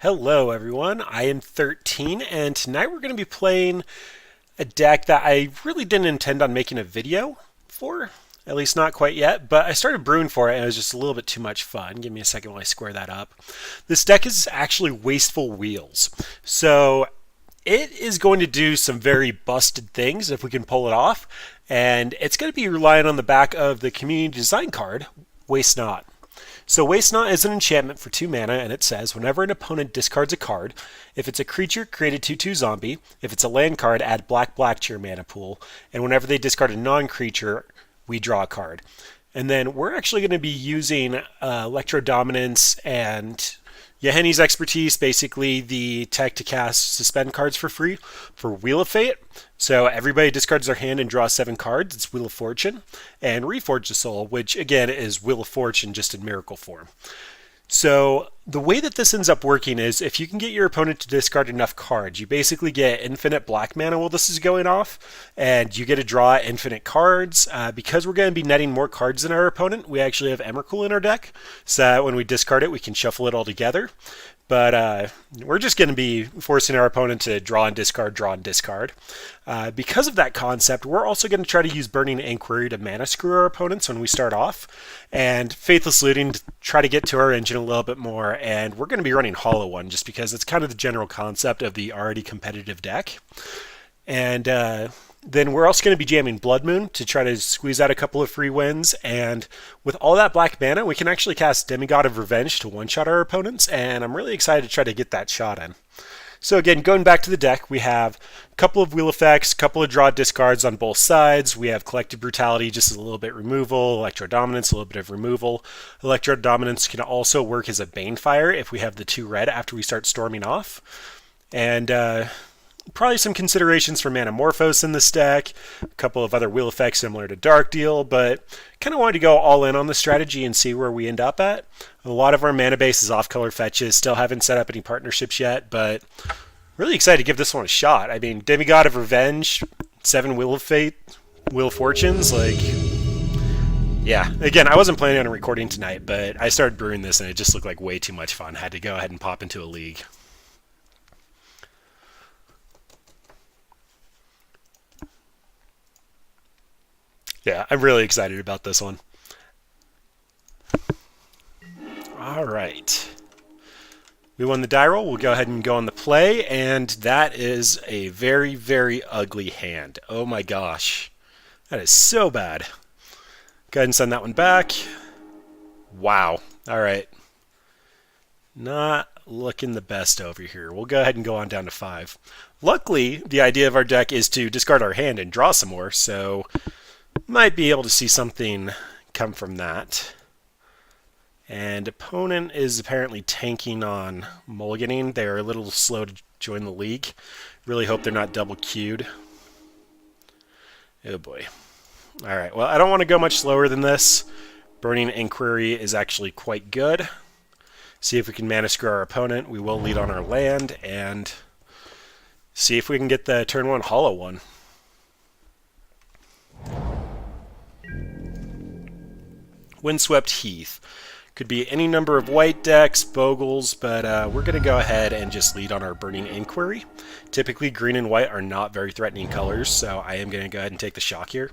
Hello everyone, I am Thirteene, and tonight we're going to be playing a deck that I really didn't intend on making a video for, at least not quite yet, but I started brewing for it and it was just a little bit too much fun. Give me a second while I square that up. This deck is actually Wasteful Wheels, so it is going to do some very busted things if we can pull it off, and it's going to be relying on the back of the community design card, Waste Not. So Waste Not is an enchantment for 2 mana, and it says, whenever an opponent discards a card, if it's a creature, create a 2/2 zombie. If it's a land card, add black to your mana pool. And whenever they discard a non-creature, we draw a card. And then we're actually going to be using Electro Dominance and Henny's expertise, basically the tech to cast suspend cards for free for Wheel of Fate. So everybody discards their hand and draws 7 cards. It's Wheel of Fortune. And Reforge the Soul, which again is Wheel of Fortune just in miracle form. So the way that this ends up working is if you can get your opponent to discard enough cards, you basically get infinite black mana while this is going off, and you get to draw infinite cards. Because we're going to be netting more cards than our opponent, we actually have Emrakul in our deck, so that when we discard it, we can shuffle it all together. But we're just going to be forcing our opponent to draw and discard, draw and discard. Because of that concept, we're also going to try to use Burning Inquiry to mana screw our opponents when we start off, and Faithless Looting to try to get to our engine a little bit more, and we're going to be running Hollow One just because it's kind of the general concept of the already competitive deck. And then we're also going to be jamming Blood Moon to try to squeeze out a couple of free wins. And with all that black mana, we can actually cast Demigod of Revenge to one-shot our opponents. And I'm really excited to try to get that shot in. So again, going back to the deck, we have a couple of wheel effects, a couple of draw discards on both sides. We have Collective Brutality, just a little bit removal. Electro Dominance, a little bit of removal. Electro Dominance can also work as a Banefire if we have the 2 red after we start storming off. And probably some considerations for Metamorphose in this deck, a couple of other wheel effects similar to Dark Deal, but kind of wanted to go all in on the strategy and see where we end up at. A lot of our mana base is off-color fetches, still haven't set up any partnerships yet, but really excited to give this one a shot. I mean, Demigod of Revenge, 7 Wheel of Fate, Wheel of Fortunes, yeah. Again, I wasn't planning on recording tonight, but I started brewing this and it just looked like way too much fun. Had to go ahead and pop into a league. Yeah, I'm really excited about this one. All right. We won the die roll. We'll go ahead and go on the play, and that is a very, very ugly hand. Oh my gosh. That is so bad. Go ahead and send that one back. Wow. All right. Not looking the best over here. We'll go ahead and go on down to 5. Luckily, the idea of our deck is to discard our hand and draw some more, so might be able to see something come from that. And opponent is apparently tanking on mulliganing. They are a little slow to join the league. Really hope they're not double queued. Oh boy. Alright, well, I don't want to go much slower than this. Burning Inquiry is actually quite good. See if we can mana screw our opponent. We will lead on our land, and see if we can get the turn 1 Hollow One. Windswept Heath. Could be any number of white decks, Bogles, but we're going to go ahead and just lead on our Burning Inquiry. Typically, green and white are not very threatening colors, so I am going to go ahead and take the shock here.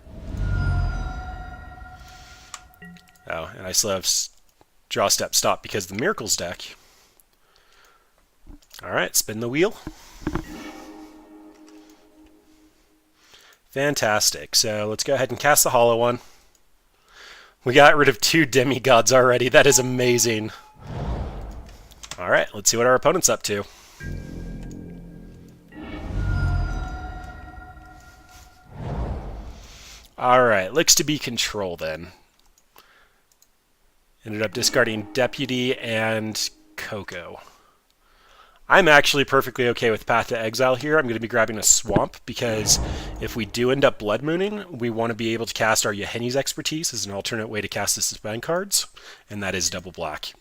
Oh, and I still have draw, step, stop because of the Miracles deck. Alright, spin the wheel. Fantastic. So let's go ahead and cast the Hollow One. We got rid of 2 demigods already. That is amazing. Alright, let's see what our opponent's up to. Alright, looks to be Control then. Ended up discarding Deputy and Coco. I'm actually perfectly okay with Path to Exile here. I'm going to be grabbing a Swamp because if we do end up Blood Mooning, we want to be able to cast our Henny's expertise as an alternate way to cast the suspend cards, and that is double black.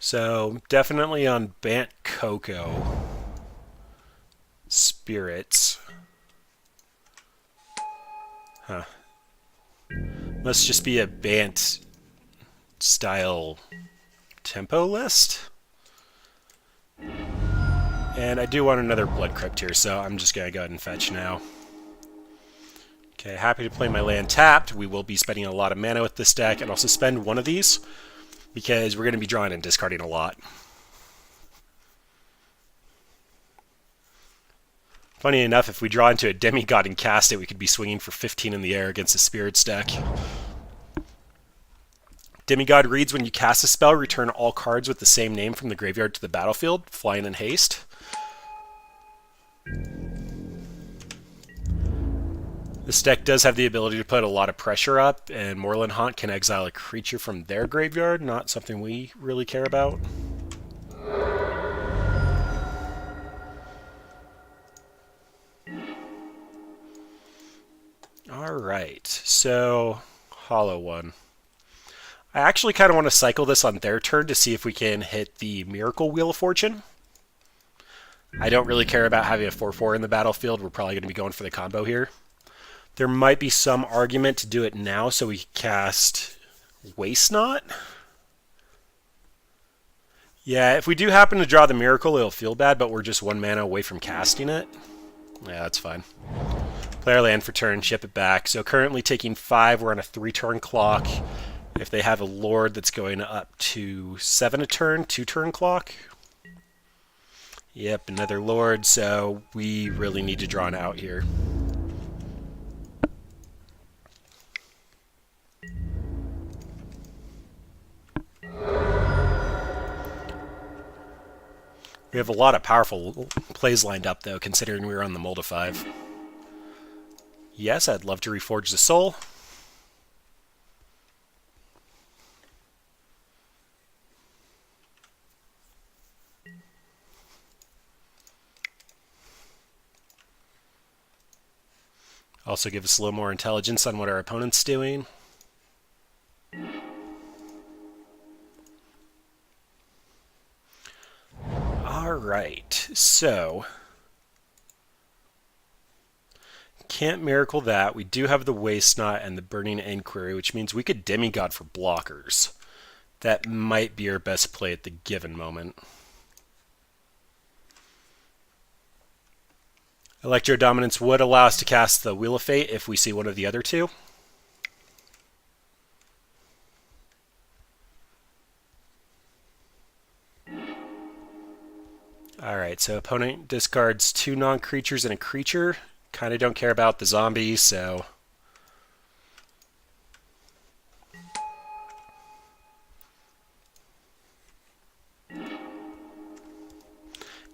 So definitely on Bant Coco. Spirits. Huh. Must just be a Bant style tempo list. And I do want another Blood Crypt here, so I'm just going to go ahead and fetch now. Okay, happy to play my land tapped. We will be spending a lot of mana with this deck, and I'll suspend one of these because we're going to be drawing and discarding a lot. Funny enough, if we draw into a Demigod and cast it, we could be swinging for 15 in the air against a Spirits deck. Demigod reads, when you cast a spell, return all cards with the same name from the graveyard to the battlefield, flying in haste. This deck does have the ability to put a lot of pressure up, and Moorland Haunt can exile a creature from their graveyard, not something we really care about. Alright, so Hollow One. I actually kind of want to cycle this on their turn to see if we can hit the Miracle Wheel of Fortune. I don't really care about having a 4/4 in the battlefield. We're probably going to be going for the combo here. There might be some argument to do it now so we can cast Waste Not. Yeah, if we do happen to draw the Miracle, it'll feel bad, but we're just 1 mana away from casting it. Yeah, that's fine. Play our land for turn, ship it back. So currently taking 5, we're on a 3-turn clock. If they have a Lord that's going up to 7 a turn, 2-turn clock. Yep, another Lord, so we really need to draw an out here. We have a lot of powerful plays lined up, though, considering we were on the Mold of 5. Yes, I'd love to Reforge the Soul. Also give us a little more intelligence on what our opponent's doing. Alright, so can't Miracle that. We do have the Waste Not and the Burning Inquiry, which means we could Demigod for blockers. That might be our best play at the given moment. Electro Dominance would allow us to cast the Wheel of Fate if we see one of the other two. Alright, so opponent discards 2 non-creatures and a creature. Kind of don't care about the zombie, so...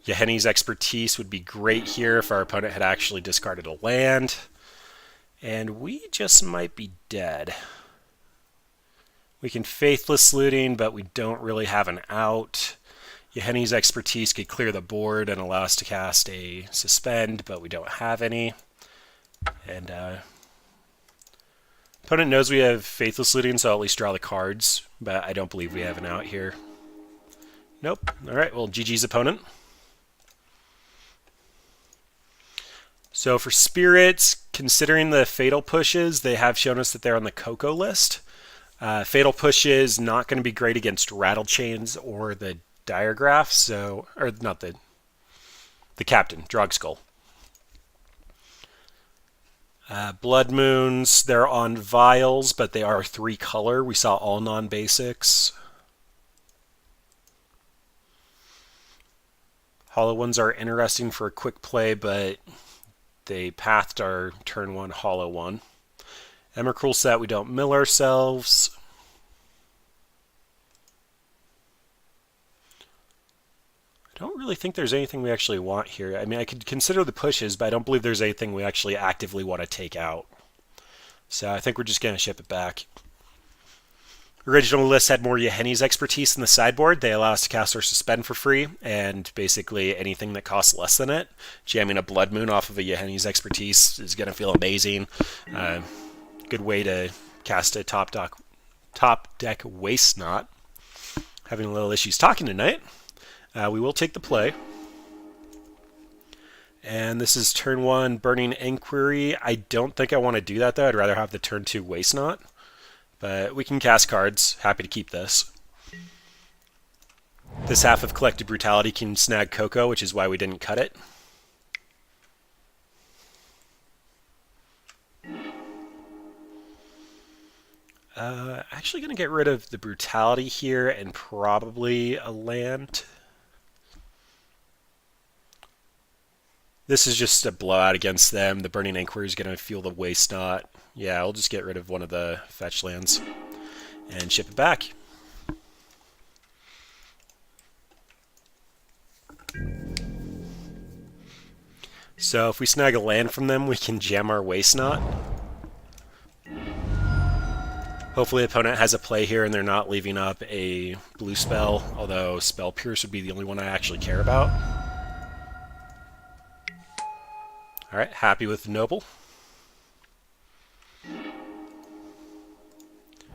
Henny's Expertise would be great here if our opponent had actually discarded a land. And we just might be dead. We can Faithless Looting, but we don't really have an out. Henny's Expertise could clear the board and allow us to cast a Suspend, but we don't have any. And opponent knows we have Faithless Looting, so I'll at least draw the cards, but I don't believe we have an out here. Nope. Alright, well, GG's opponent. So for Spirits, considering the Fatal Pushes, they have shown us that they're on the Coco list. Fatal Pushes not going to be great against Rattle Chains or the Diregraph, so, or not the Captain, Drogskull. Blood Moons, they're on Vials, but they are 3 color. We saw all non-basics. Hollow Ones are interesting for a quick play, but they pathed our turn 1 Hollow One. Emrakul set, we don't mill ourselves. I don't really think there's anything we actually want here. I mean, I could consider the pushes, but I don't believe there's anything we actually actively want to take out. So I think we're just going to ship it back. Original list had more Henny's Expertise in the sideboard. They allow us to cast our Suspend for free, and basically anything that costs less than it. Jamming a Blood Moon off of a Henny's Expertise is going to feel amazing. Good way to cast a top deck Waste Not. Having a little issues talking tonight. We will take the play. And this is turn 1 Burning Inquiry. I don't think I want to do that, though. I'd rather have the turn 2 Waste Not. But we can cast cards. Happy to keep this. This half of Collected Brutality can snag Coco, which is why we didn't cut it. Actually going to get rid of the Brutality here and probably a land. This is just a blowout against them. The Burning Inquiry is going to feel the Waste Knot. Yeah, I'll just get rid of one of the fetch lands and ship it back. So if we snag a land from them, we can jam our Waste Knot. Hopefully the opponent has a play here and they're not leaving up a blue spell, although Spell Pierce would be the only one I actually care about. Alright, happy with Noble.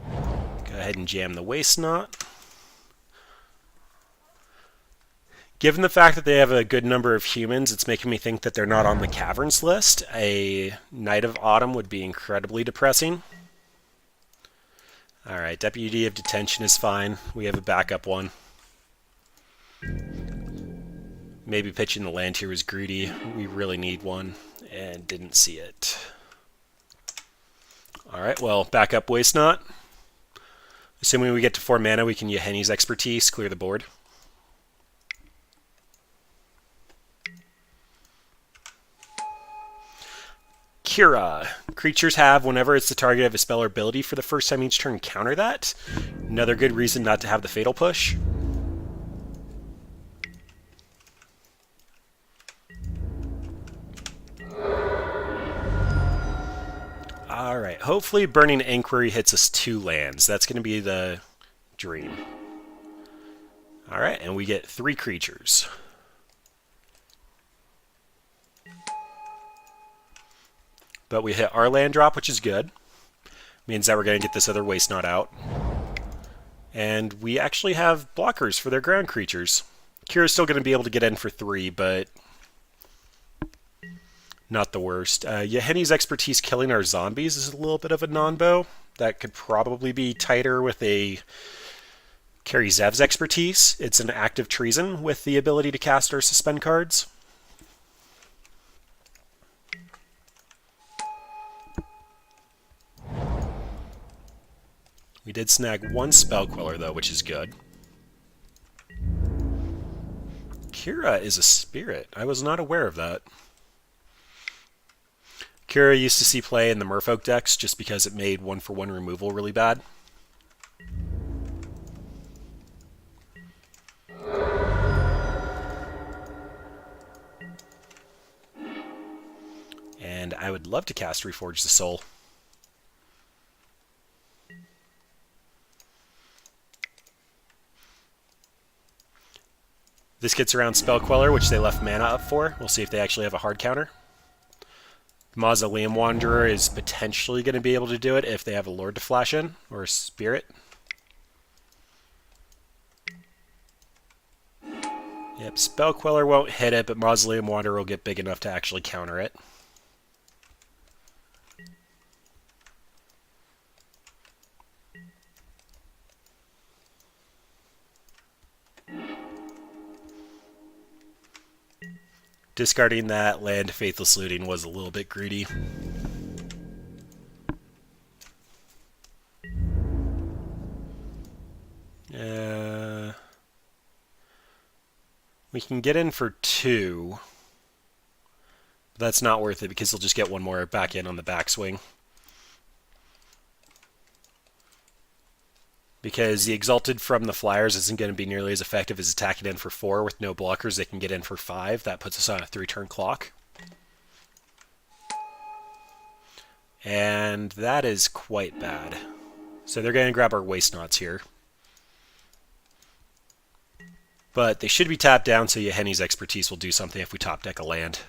Go ahead and jam the Waste Knot. Given the fact that they have a good number of humans, it's making me think that they're not on the Caverns list. A Knight of Autumn would be incredibly depressing. Alright, Deputy of Detention is fine. We have a backup one. Maybe pitching the land here was greedy. We really need one, and didn't see it. Alright, well, backup Waste Knot. Assuming we get to 4 mana, we can use Henny's Expertise, clear the board. Kira. Creatures have, whenever it's the target of a spell or ability for the first time each turn, counter that. Another good reason not to have the Fatal Push. Alright, hopefully Burning Inquiry hits us 2 lands. That's going to be the dream. Alright, and we get 3 creatures. But we hit our land drop, which is good. Means that we're going to get this other Waste Knot out. And we actually have blockers for their ground creatures. Kira's still going to be able to get in for 3, but not the worst. Henny's Expertise killing our zombies is a little bit of a non-bow. That could probably be tighter with a Carry Zev's Expertise. It's an active treason with the ability to cast or suspend cards. We did snag 1 Spell Queller, though, which is good. Kira is a spirit. I was not aware of that. Kira used to see play in the Merfolk decks just because it made 1-for-1 removal really bad. And I would love to cast Reforge the Soul. This gets around Spell Queller, which they left mana up for. We'll see if they actually have a hard counter. Mausoleum Wanderer is potentially going to be able to do it if they have a Lord to flash in, or a Spirit. Yep, Spell Queller won't hit it, but Mausoleum Wanderer will get big enough to actually counter it. Discarding that land Faithless Looting was a little bit greedy. We can get in for 2. But that's not worth it because he'll just get 1 more back in on the backswing. Because the Exalted from the Flyers isn't going to be nearly as effective as attacking in for 4 with no blockers. They can get in for 5. That puts us on a 3-turn clock. And that is quite bad. So they're going to grab our Waste Knots here. But they should be tapped down, so Henny's Expertise will do something if we top deck a land.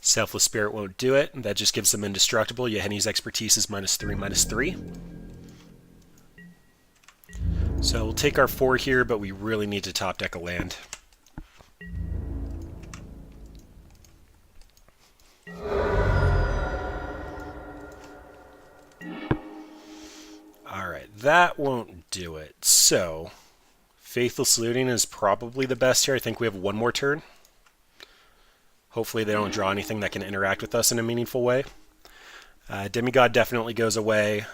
Selfless Spirit won't do it. That just gives them indestructible. Henny's Expertise is -3/-3. So we'll take our 4 here, but we really need to top deck a land. Alright, that won't do it. So, Faithless looting is probably the best here. I think we have one more turn. Hopefully they don't draw anything that can interact with us in a meaningful way. Demigod definitely goes away.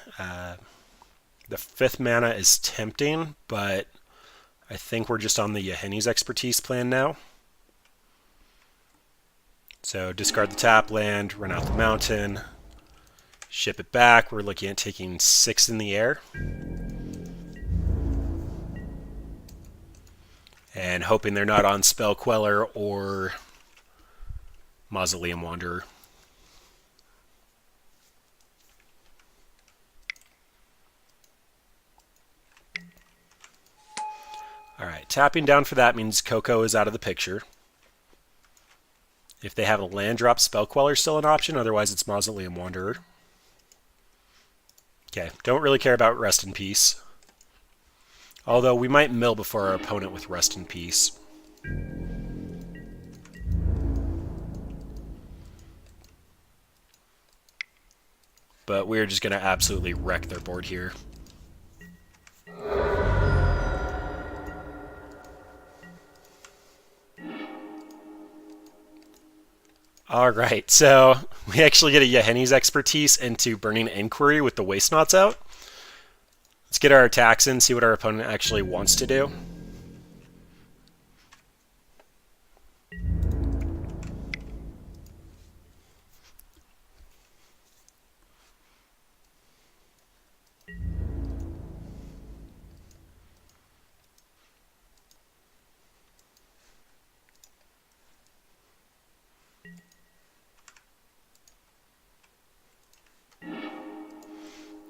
The 5th mana is tempting, but I think we're just on the Henny's expertise plan now. So discard the tap land, run out the mountain, ship it back. We're looking at taking 6 in the air. And hoping they're not on Spell Queller or Mausoleum Wanderer. Alright, tapping down for that means Coco is out of the picture. If they have a land drop, Spell Queller is still an option, otherwise it's Mausoleum Wanderer. Okay, don't really care about Rest in Peace. Although we might mill before our opponent with Rest in Peace. But we're just going to absolutely wreck their board here. Alright, so we actually get a Henny's expertise into Burning Inquiry with the Waste Knots out. Let's get our attacks in, see what our opponent actually wants to do.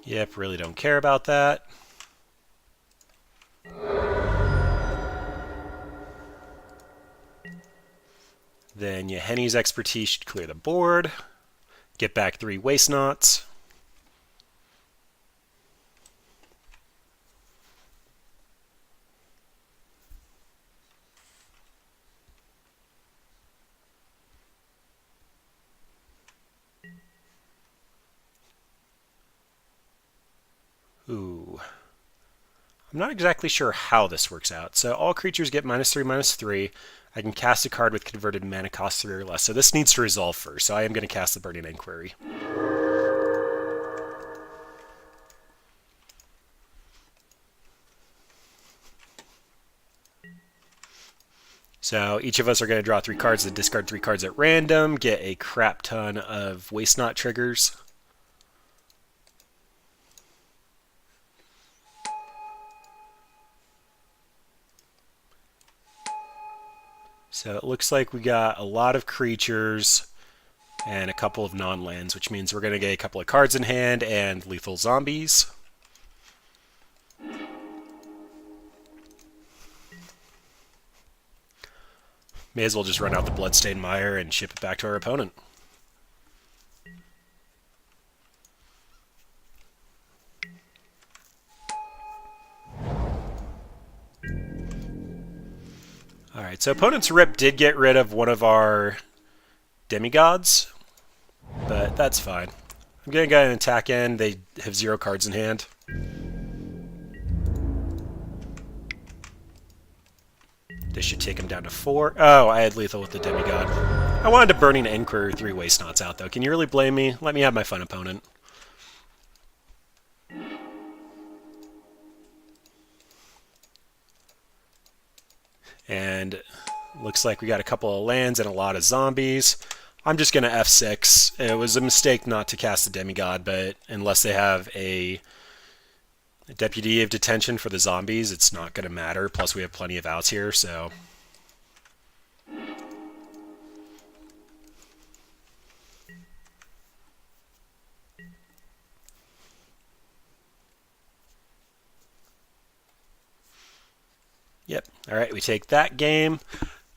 Yep, really don't care about that. Then Henny's expertise should clear the board. Get back 3 Waste Knots. Ooh. I'm not exactly sure how this works out. So all creatures get -3/-3. I can cast a card with converted mana cost 3 or less. So this needs to resolve first. So I am going to cast the Burning Inquiry. So each of us are going to draw 3 cards and discard 3 cards at random, get a crap ton of Waste Knot triggers. So it looks like we got a lot of creatures and a couple of non-lands, which means we're going to get a couple of cards in hand and lethal zombies. May as well just run out the Bloodstained Mire and ship it back to our opponent. Alright, so opponent's Rip did get rid of one of our demigods, but that's fine. I'm going to go an attack in. They have 0 cards in hand. This should take him down to 4. Oh, I had lethal with the demigod. I wanted to Burning Inquiry 3 Waste Knots out, though. Can you really blame me? Let me have my fun, opponent. And looks like we got a couple of lands and a lot of zombies. I'm just going to F6. It was a mistake not to cast the demigod, but unless they have a Deputy of Detention for the zombies, it's not going to matter. Plus we have plenty of outs here, so... Yep. Alright, we take that game.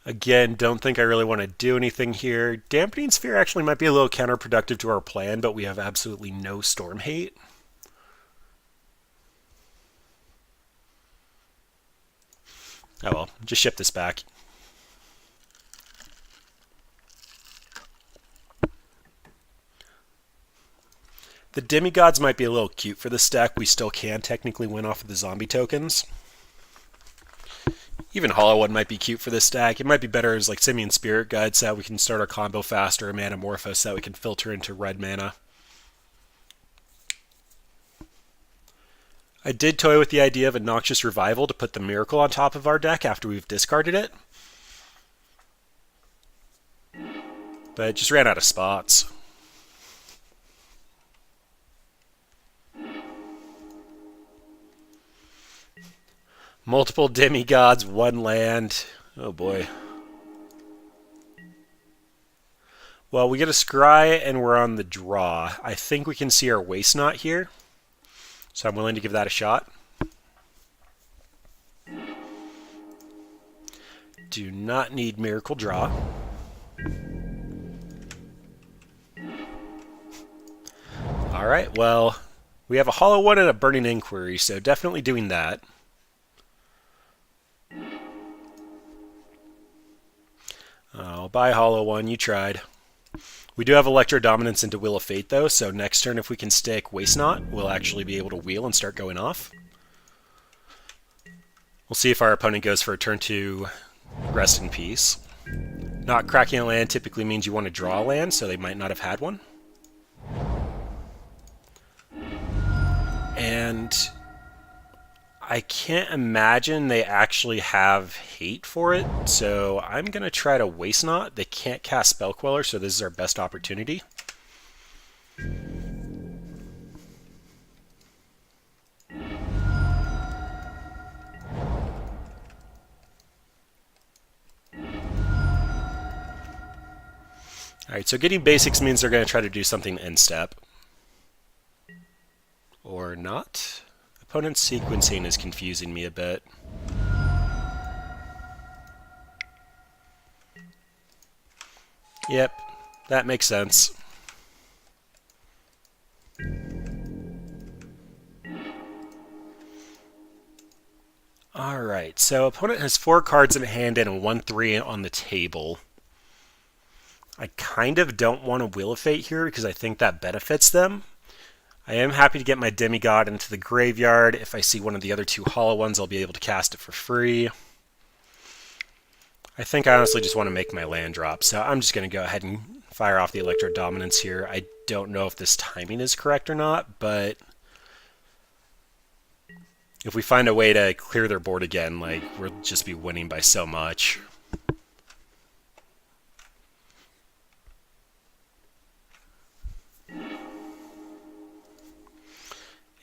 Again, don't think I really want to do anything here. Dampening Sphere actually might be a little counterproductive to our plan, but we have absolutely no Storm Hate. just ship this back. The demigods might be a little cute for this deck. We still can technically win off of the zombie tokens. Even Hollow One might be cute for this deck. It might be better as like Simian Spirit Guide so that we can start our combo faster, or Metamorphose so that we can filter into red mana. I did toy with the idea of a Noxious Revival to put the Miracle on top of our deck after we've discarded it. But it just ran out of spots. Multiple demigods, one land. Oh boy. Well, we get a Scry and we're on the draw. I think we can see our Waste Knot here. So I'm willing to give that a shot. Do not need Miracle Draw. Alright, well, we have a Hollow One and a Burning Inquiry, so definitely doing that. Oh, bye Hollow One, you tried. We do have Electro Dominance into Wheel of Fate though, so next turn if we can stick Waste Knot, we'll actually be able to wheel and start going off. We'll see if our opponent goes for a turn 2 Rest in Peace. Not cracking a land typically means you want to draw a land, so they might not have had one. And I can't imagine they actually have hate for it, so I'm going to try to Waste Knot. They can't cast Spell Queller, so this is our best opportunity. Alright, so getting basics means they're going to try to do something end step. Or not. Opponent's sequencing is confusing me a bit. Yep, that makes sense. Alright, so opponent has 4 cards in hand and a 1/3 on the table. I kind of don't want a Wheel of Fate here because I think that benefits them. I am happy to get my Demigod into the graveyard. If I see one of the other 2 Hollow Ones, I'll be able to cast it for free. I think I honestly just want to make my land drop, so I'm just going to go ahead and fire off the Electro Dominance here. I don't know if this timing is correct or not, but if we find a way to clear their board again, like, we'll just be winning by so much.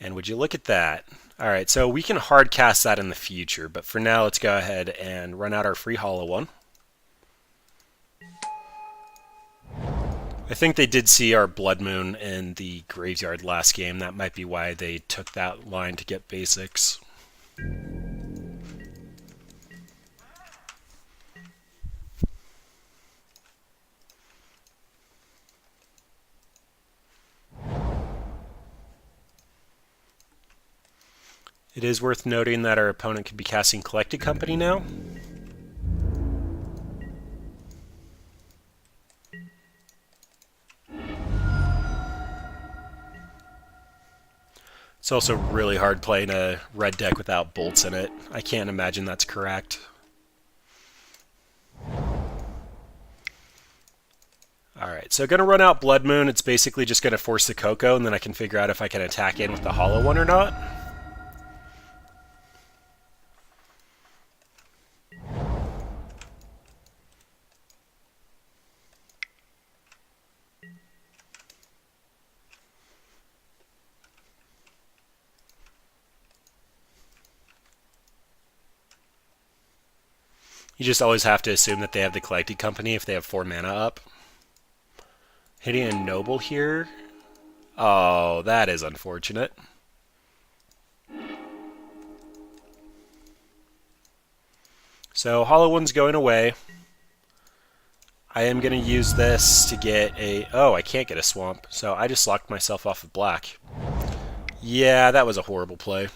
And would you look at that? Alright, so we can hard cast that in the future, but for now let's go ahead and run out our free Hollow One. I think they did see our Blood Moon in the graveyard last game. That might be why they took that line to get basics. It is worth noting that our opponent could be casting Collected Company now. It's also really hard playing a red deck without bolts in it. I can't imagine that's correct. Alright, so going to run out Blood Moon. It's basically just going to force the Coco, and then I can figure out if I can attack in with the Hollow One or not. You just always have to assume that they have the Collected Company if they have 4 mana up. Hitting a Noble here. Oh, that is unfortunate. So Hollow One's going away. I am going to use this to get a... Oh, I can't get a Swamp, so I just locked myself off of black. Yeah, that was a horrible play.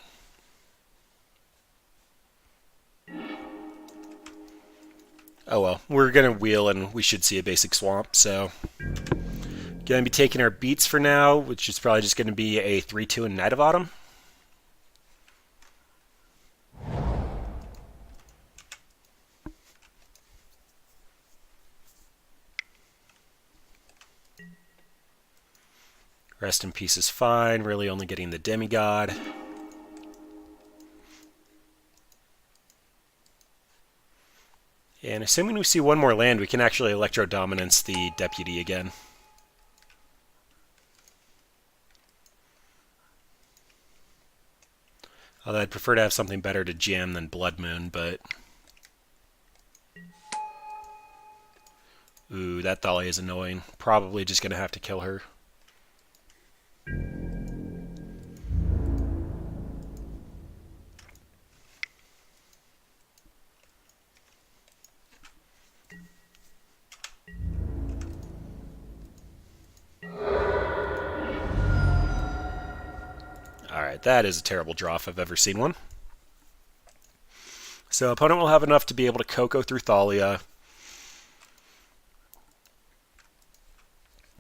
Oh well, we're going to wheel and we should see a basic swamp, so... Going to be taking our beats for now, which is probably just going to be a 3-2 and Knight of Autumn. Rest in Peace is fine, really only getting the Demigod. And assuming we see one more land, we can actually Electro Dominance the Deputy again. Although I'd prefer to have something better to jam than Blood Moon, but... Ooh, that Thalia is annoying. Probably just going to have to kill her. Alright, that is a terrible draw if I've ever seen one. So opponent will have enough to be able to Coco through Thalia.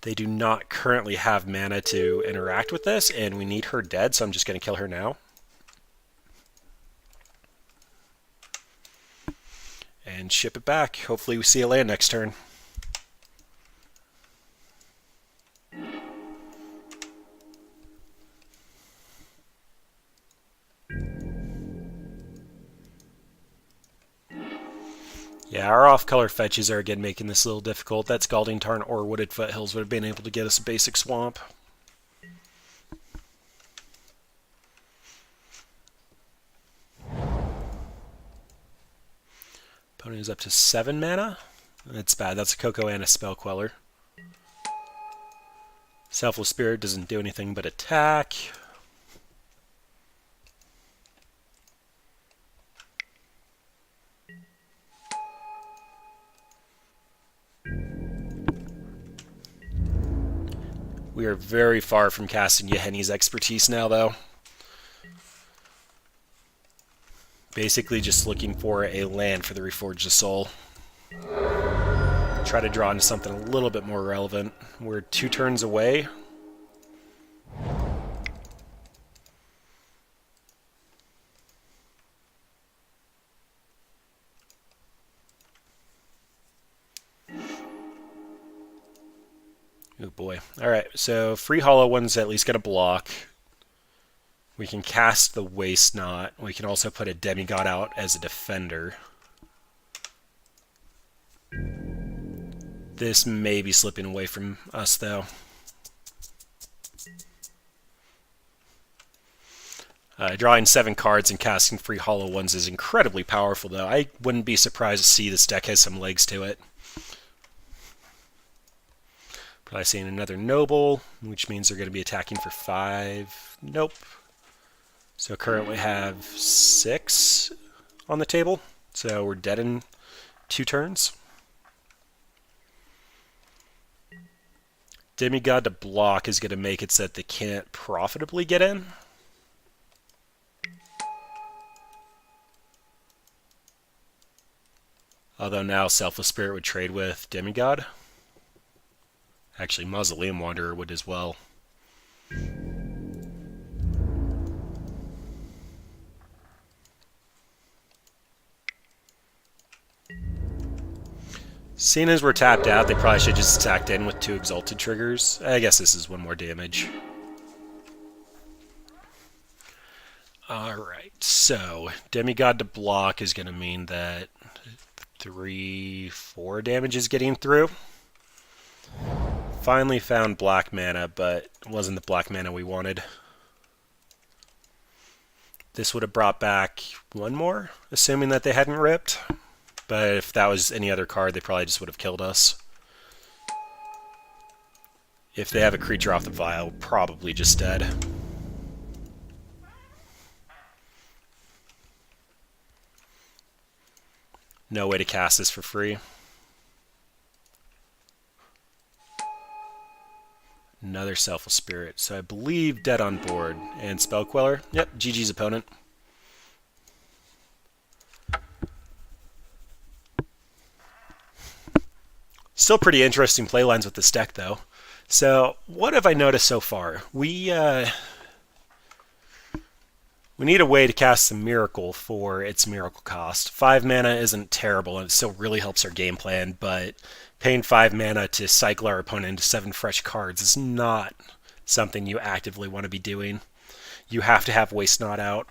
They do not currently have mana to interact with this, and we need her dead, so I'm just going to kill her now. And ship it back. Hopefully we see a land next turn. Yeah, our off-color fetches are again making this a little difficult. That Scalding Tarn or Wooded Foothills would have been able to get us a basic swamp. Opponent is up to 7 mana. That's bad. That's a Coco and a Spell Queller. Selfless Spirit doesn't do anything but attack. We are very far from casting Henny's expertise now, though. Basically just looking for a land for the Reforged Soul. Try to draw into something a little bit more relevant. We're 2 turns away. Oh boy. Alright, so free hollow one's at least going to block. We can cast the Waste Not. We can also put a Demigod out as a defender. This may be slipping away from us, though. Drawing 7 cards and casting free hollow ones is incredibly powerful, though. I wouldn't be surprised to see this deck has some legs to it. Probably seeing another Noble, which means they're going to be attacking for 5. Nope. So currently have 6 on the table. So we're dead in 2 turns. Demigod to block is going to make it so that they can't profitably get in. Although now Selfless Spirit would trade with Demigod. Actually, Mausoleum Wanderer would as well. Seeing as we're tapped out, they probably should just attacked in with 2 Exalted triggers. I guess this is 1 more damage. Alright, so Demigod to block is going to mean that 3-4 damage is getting through. Finally found black mana, but it wasn't the black mana we wanted. This would have brought back 1 more, assuming that they hadn't ripped. But if that was any other card, they probably just would have killed us. If they have a creature off the vial, probably just dead. No way to cast this for free. Another Selfless Spirit. So I believe dead on board. And Spell Queller. Yep, GG's opponent. Still pretty interesting playlines with this deck, though. So, what have I noticed so far? We need a way to cast some Miracle for its Miracle cost. 5 mana isn't terrible, and it still really helps our game plan, but paying 5 mana to cycle our opponent into 7 fresh cards is not something you actively want to be doing. You have to have Waste Not out.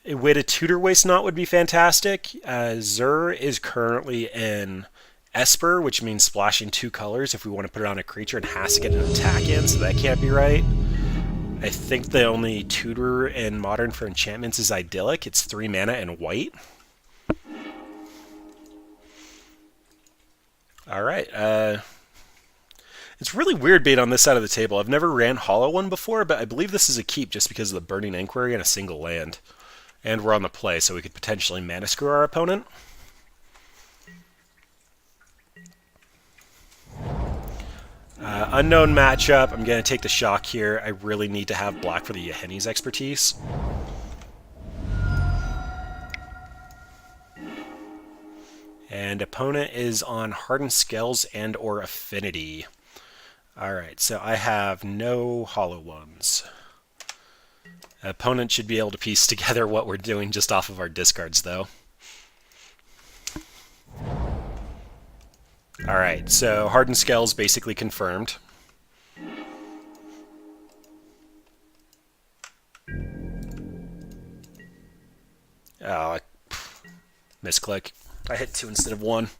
A way to tutor Waste Not would be fantastic. Zur is currently in Esper, which means splashing 2 colors if we want to put it on a creature and has to get an attack in, so that can't be right. I think the only tutor in Modern for enchantments is Idyllic. It's 3 mana and white. Alright, it's really weird being on this side of the table. I've never ran Hollow One before, but I believe this is a keep just because of the Burning Inquiry and a single land. And we're on the play, so we could potentially mana screw our opponent. Unknown matchup. I'm going to take the shock here. I really need to have black for the Henny's expertise. And opponent is on Hardened Scales and or Affinity. Alright, so I have no Hollow Ones. Opponent should be able to piece together what we're doing just off of our discards, though. Alright, so Hardened Scales basically confirmed. Oh, misclick. I hit 2 instead of 1.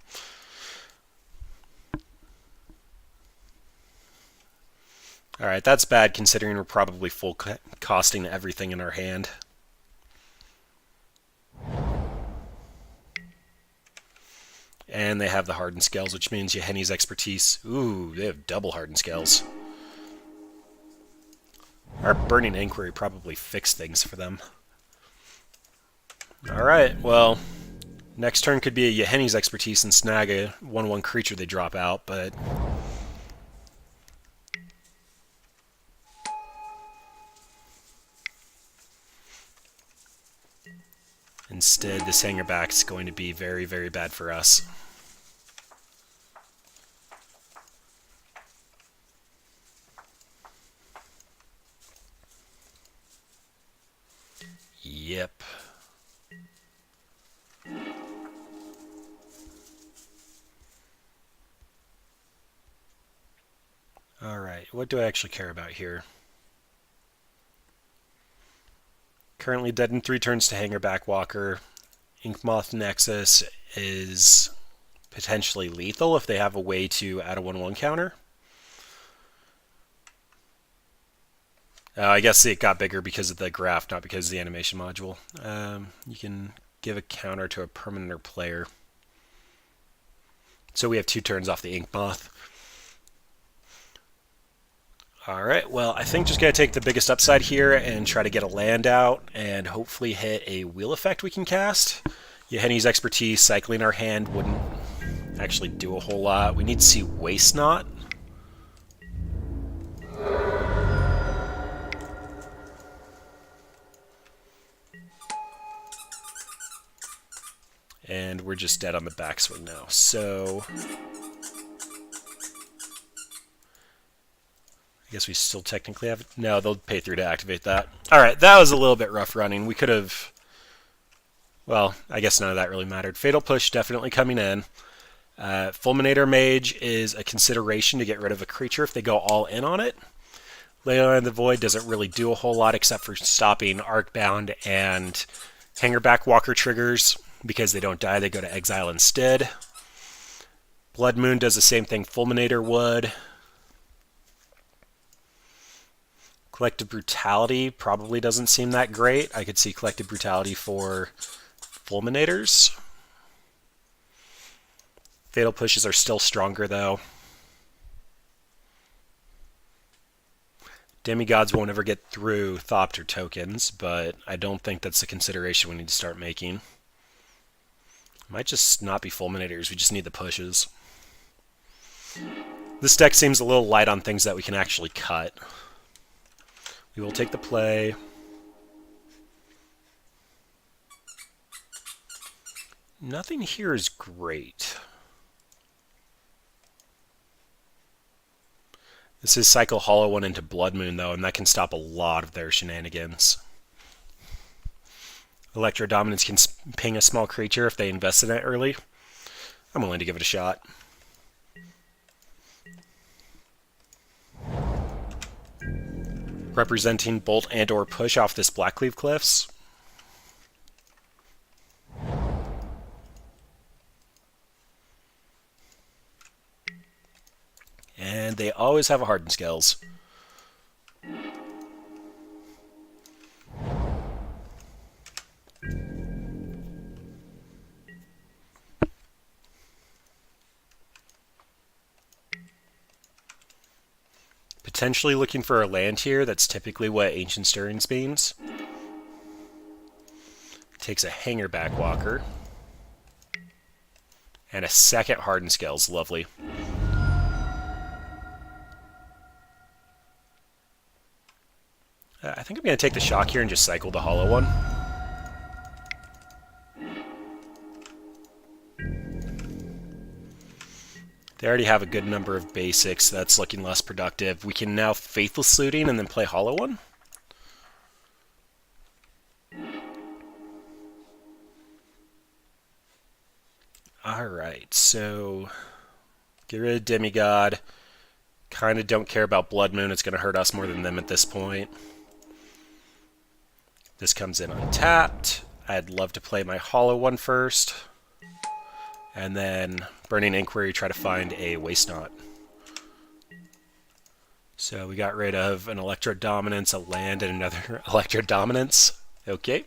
Alright, that's bad considering we're probably full costing everything in our hand. And they have the Hardened Scales, which means Henny's expertise. Ooh, they have double Hardened Scales. Our Burning Inquiry probably fixed things for them. Alright, well, next turn could be a Henny's expertise and snag a 1/1 creature they drop out, but instead, this Hangerback is going to be very, very bad for us. Yep. Alright, what do I actually care about here? Currently dead in 3 turns to Hangerback Walker. Inkmoth Nexus is potentially lethal if they have a way to add a 1/1 counter. I guess it got bigger because of the graph, not because of the animation module. You can give a counter to a permanent or player. So we have 2 turns off the Inkmoth. Alright, well, I think just going to take the biggest upside here and try to get a land out and hopefully hit a wheel effect we can cast. Henny's expertise, cycling our hand wouldn't actually do a whole lot. We need to see Waste Not. And we're just dead on the backswing now. So I guess we still technically have... No, they'll pay 3 to activate that. Alright, that was a little bit rough running. We could have... Well, I guess none of that really mattered. Fatal Push definitely coming in. Fulminator Mage is a consideration to get rid of a creature if they go all in on it. Leyline of the Void doesn't really do a whole lot except for stopping Arcbound and Hangerback Walker triggers. Because they don't die, they go to exile instead. Blood Moon does the same thing Fulminator would. Collective Brutality probably doesn't seem that great. I could see Collective Brutality for Fulminators. Fatal Pushes are still stronger, though. Demigods won't ever get through Thopter tokens, but I don't think that's a consideration we need to start making. Might just not be Fulminators, we just need the pushes. This deck seems a little light on things that we can actually cut. We will take the play. Nothing here is great. This is cycle Hollow One into Blood Moon, though, and that can stop a lot of their shenanigans. Electro Dominance can ping a small creature if they invest in it early. I'm willing to give it a shot. Representing Bolt and or Push off this Blackleaf Cliffs. And they always have a Hardened Scales. Potentially looking for a land here. That's typically what Ancient Stirrings means. Takes a Hanger Backwalker. And a second Hardened Scales. Lovely. I think I'm going to take the shock here and just cycle the Hollow One. They already have a good number of basics, so that's looking less productive. We can now Faithless Looting and then play Hollow One. Alright, so get rid of Demigod. Kind of don't care about Blood Moon. It's going to hurt us more than them at this point. This comes in untapped. I'd love to play my Hollow One first. And then Burning Inquiry, try to find a Waste Not. So we got rid of an Electro Dominance, a land, and another Electro Dominance. Okay.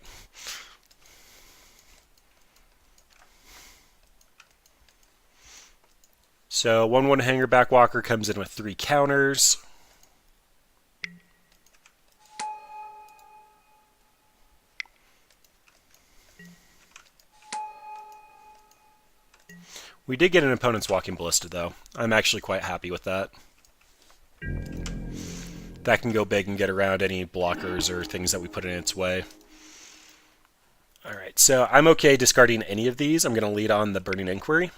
So 1/1 Hanger Backwalker comes in with 3 counters. We did get an opponent's Walking Ballista, though. I'm actually quite happy with that. That can go big and get around any blockers or things that we put in its way. Alright, so I'm okay discarding any of these. I'm going to lead on the Burning Inquiry.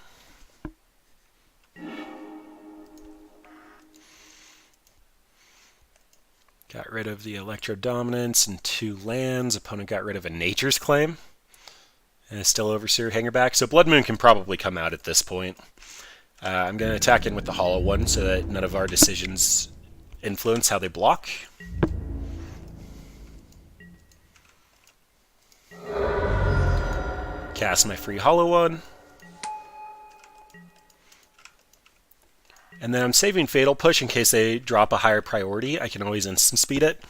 Got rid of the Electro Dominance and 2 lands. Opponent got rid of a Nature's Claim. And it's still Overseer Hangerback. So Blood Moon can probably come out at this point. I'm going to attack in with the Hollow One so that none of our decisions influence how they block. Cast my free Hollow One. And then I'm saving Fatal Push in case they drop a higher priority. I can always instant speed it.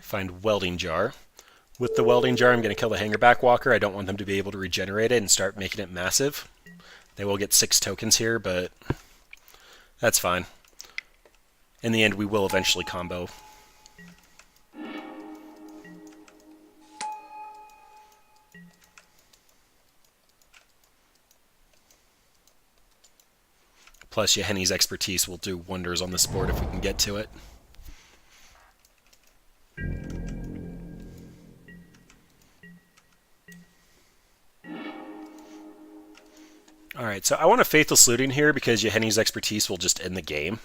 Find Welding Jar. With the Welding Jar, I'm going to kill the Hanger Backwalker. I don't want them to be able to regenerate it and start making it massive. They will get 6 tokens here, but that's fine. In the end, we will eventually combo. Plus, Henny's expertise will do wonders on this board if we can get to it. Alright, so I want a Faithless Looting here because Henny's expertise will just end the game.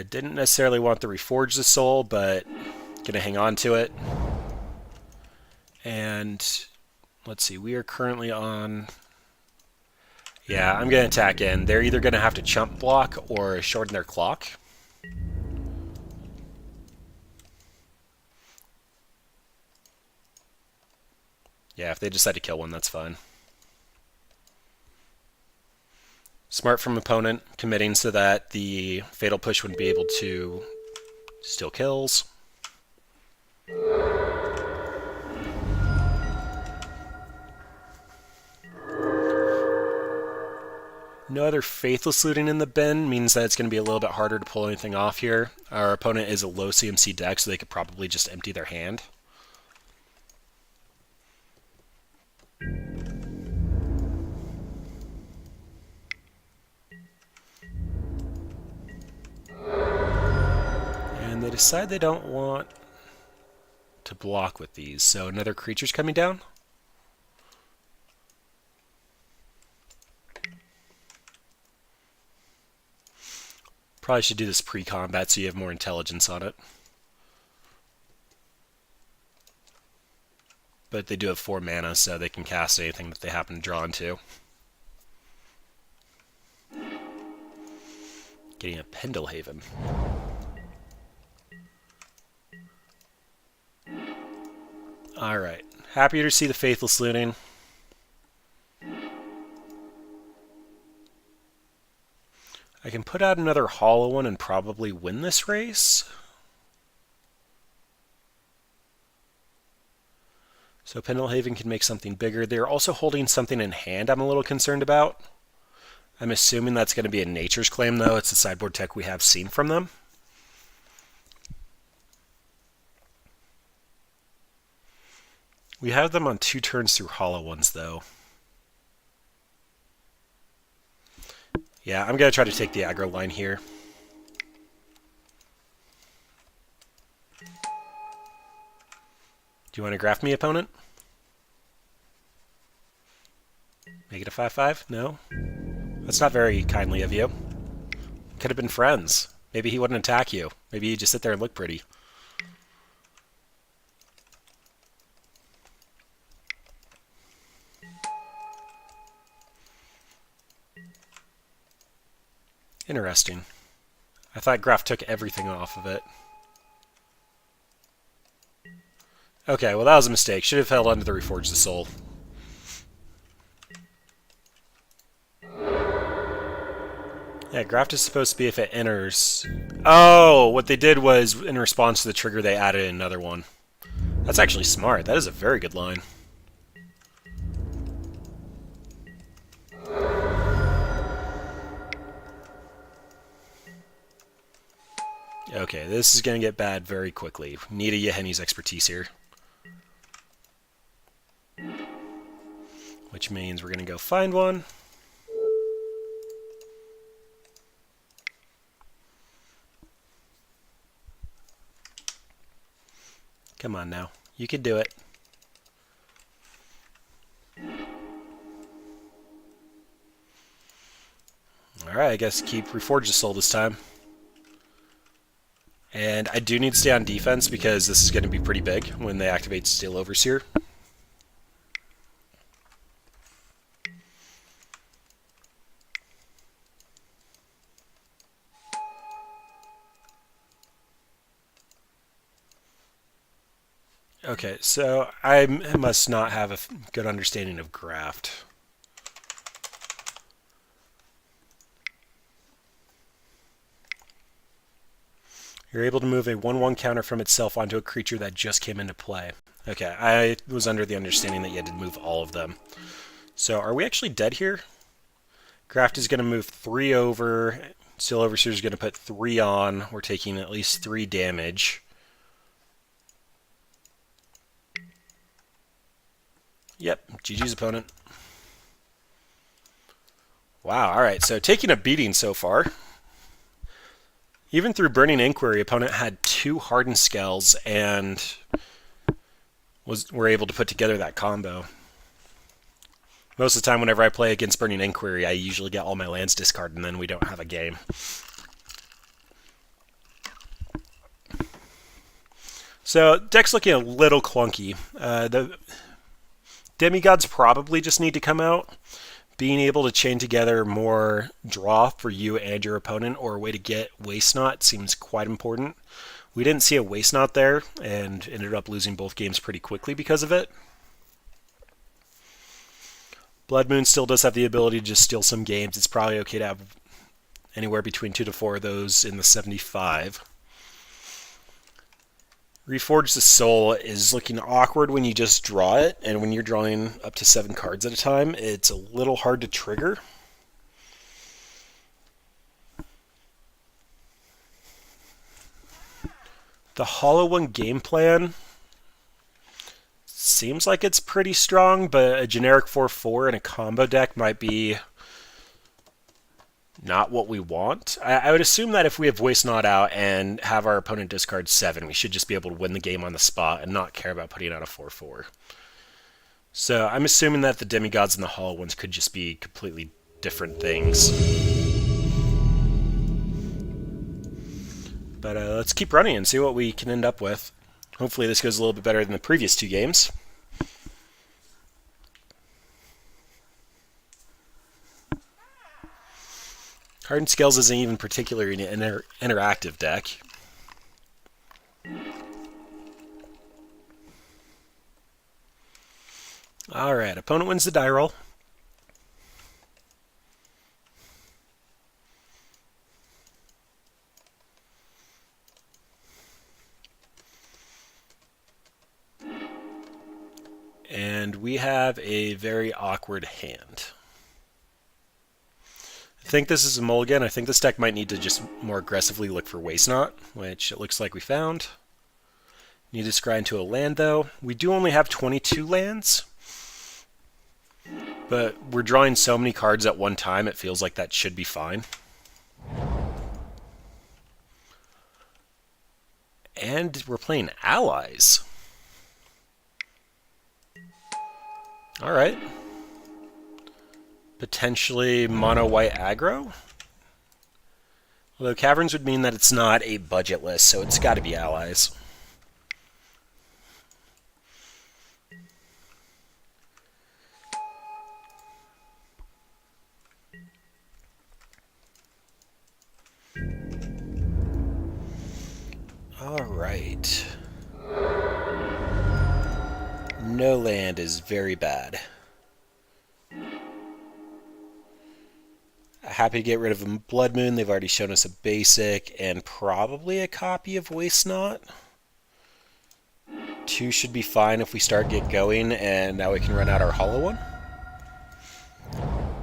Didn't necessarily want to Reforge the Soul, but gonna hang on to it. And let's see, we are currently on... Yeah, I'm gonna attack in. They're either gonna have to Chump block or shorten their clock. Yeah, if they decide to kill one, that's fine. Smart from opponent, committing so that the Fatal Push wouldn't be able to steal kills. No other Faithless Looting in the bin means that it's going to be a little bit harder to pull anything off here. Our opponent is a low CMC deck, so they could probably just empty their hand. And they decide they don't want to block with these. So another creature's coming down. Probably should do this pre-combat so you have more intelligence on it. But they do have 4 mana, so they can cast anything that they happen to draw into. Getting a Pendelhaven. Alright. Happy to see the Faithless looting. I can put out another hollow one and probably win this race. So Pendelhaven can make something bigger. They're also holding something in hand I'm a little concerned about. I'm assuming that's going to be a Nature's Claim, though. It's the sideboard tech we have seen from them. We have them on 2 turns through hollow ones, though. Yeah, I'm going to try to take the aggro line here. Do you want to graph me, opponent? Make it a 5/5? No? That's not very kindly of you. Could have been friends. Maybe he wouldn't attack you. Maybe you just sit there and look pretty. Interesting. I thought Graph took everything off of it. Okay, well that was a mistake. Should have held onto the Reforge the Soul. Yeah, Graft is supposed to be if it enters. Oh, what they did was, in response to the trigger, they added another one. That's actually smart. That is a very good line. Okay, this is going to get bad very quickly. Need a Henny's expertise here. Which means we're going to go find one. Come on now. You can do it. Alright, I guess keep Reforge the Soul this time. And I do need to stay on defense because this is going to be pretty big when they activate Steel Overseer. Okay, so I must not have a good understanding of Graft. You're able to move a 1/1 counter from itself onto a creature that just came into play. Okay, I was under the understanding that you had to move all of them. So are we actually dead here? Graft is going to move 3 over. Steel Overseer is going to put 3 on. We're taking at least 3 damage. Yep, GG's opponent. Wow, alright, so taking a beating so far. Even through Burning Inquiry, opponent had 2 Hardened Skells and were able to put together that combo. Most of the time whenever I play against Burning Inquiry, I usually get all my lands discarded and then we don't have a game. So, deck's looking a little clunky. The Demigods probably just need to come out. Being able to chain together more draw for you and your opponent, or a way to get Waste Not, seems quite important. We didn't see a Waste Not there, and ended up losing both games pretty quickly because of it. Blood Moon still does have the ability to just steal some games. It's probably okay to have anywhere between 2 to 4 of those in the 75. Reforge the Soul is looking awkward when you just draw it, and when you're drawing up to 7 cards at a time, it's a little hard to trigger. The Hollow One game plan seems like it's pretty strong, but a generic 4/4 in a combo deck might be not what we want. I would assume that if we have Waste Not out and have our opponent discard 7, we should just be able to win the game on the spot and not care about putting out a 4/4. So I'm assuming that the demigods and the hollow ones could just be completely different things. But let's keep running and see what we can end up with. Hopefully this goes a little bit better than the previous 2 games. Hardened Scales isn't even particularly an interactive deck. Alright, opponent wins the die roll. And we have a very awkward hand. I think this is a mulligan. I think this deck might need to just more aggressively look for Waste Not, which it looks like we found. Need to scry into a land, though. We do only have 22 lands, but we're drawing so many cards at one time, it feels like that should be fine. And we're playing allies. Alright. Potentially mono-white aggro? Although Caverns would mean that it's not a budget list, so it's got to be allies. Alright. No land is very bad. Happy to get rid of a Blood Moon. They've already shown us a basic and probably a copy of Waste Not. 2 should be fine if we get going, and now we can run out our hollow one.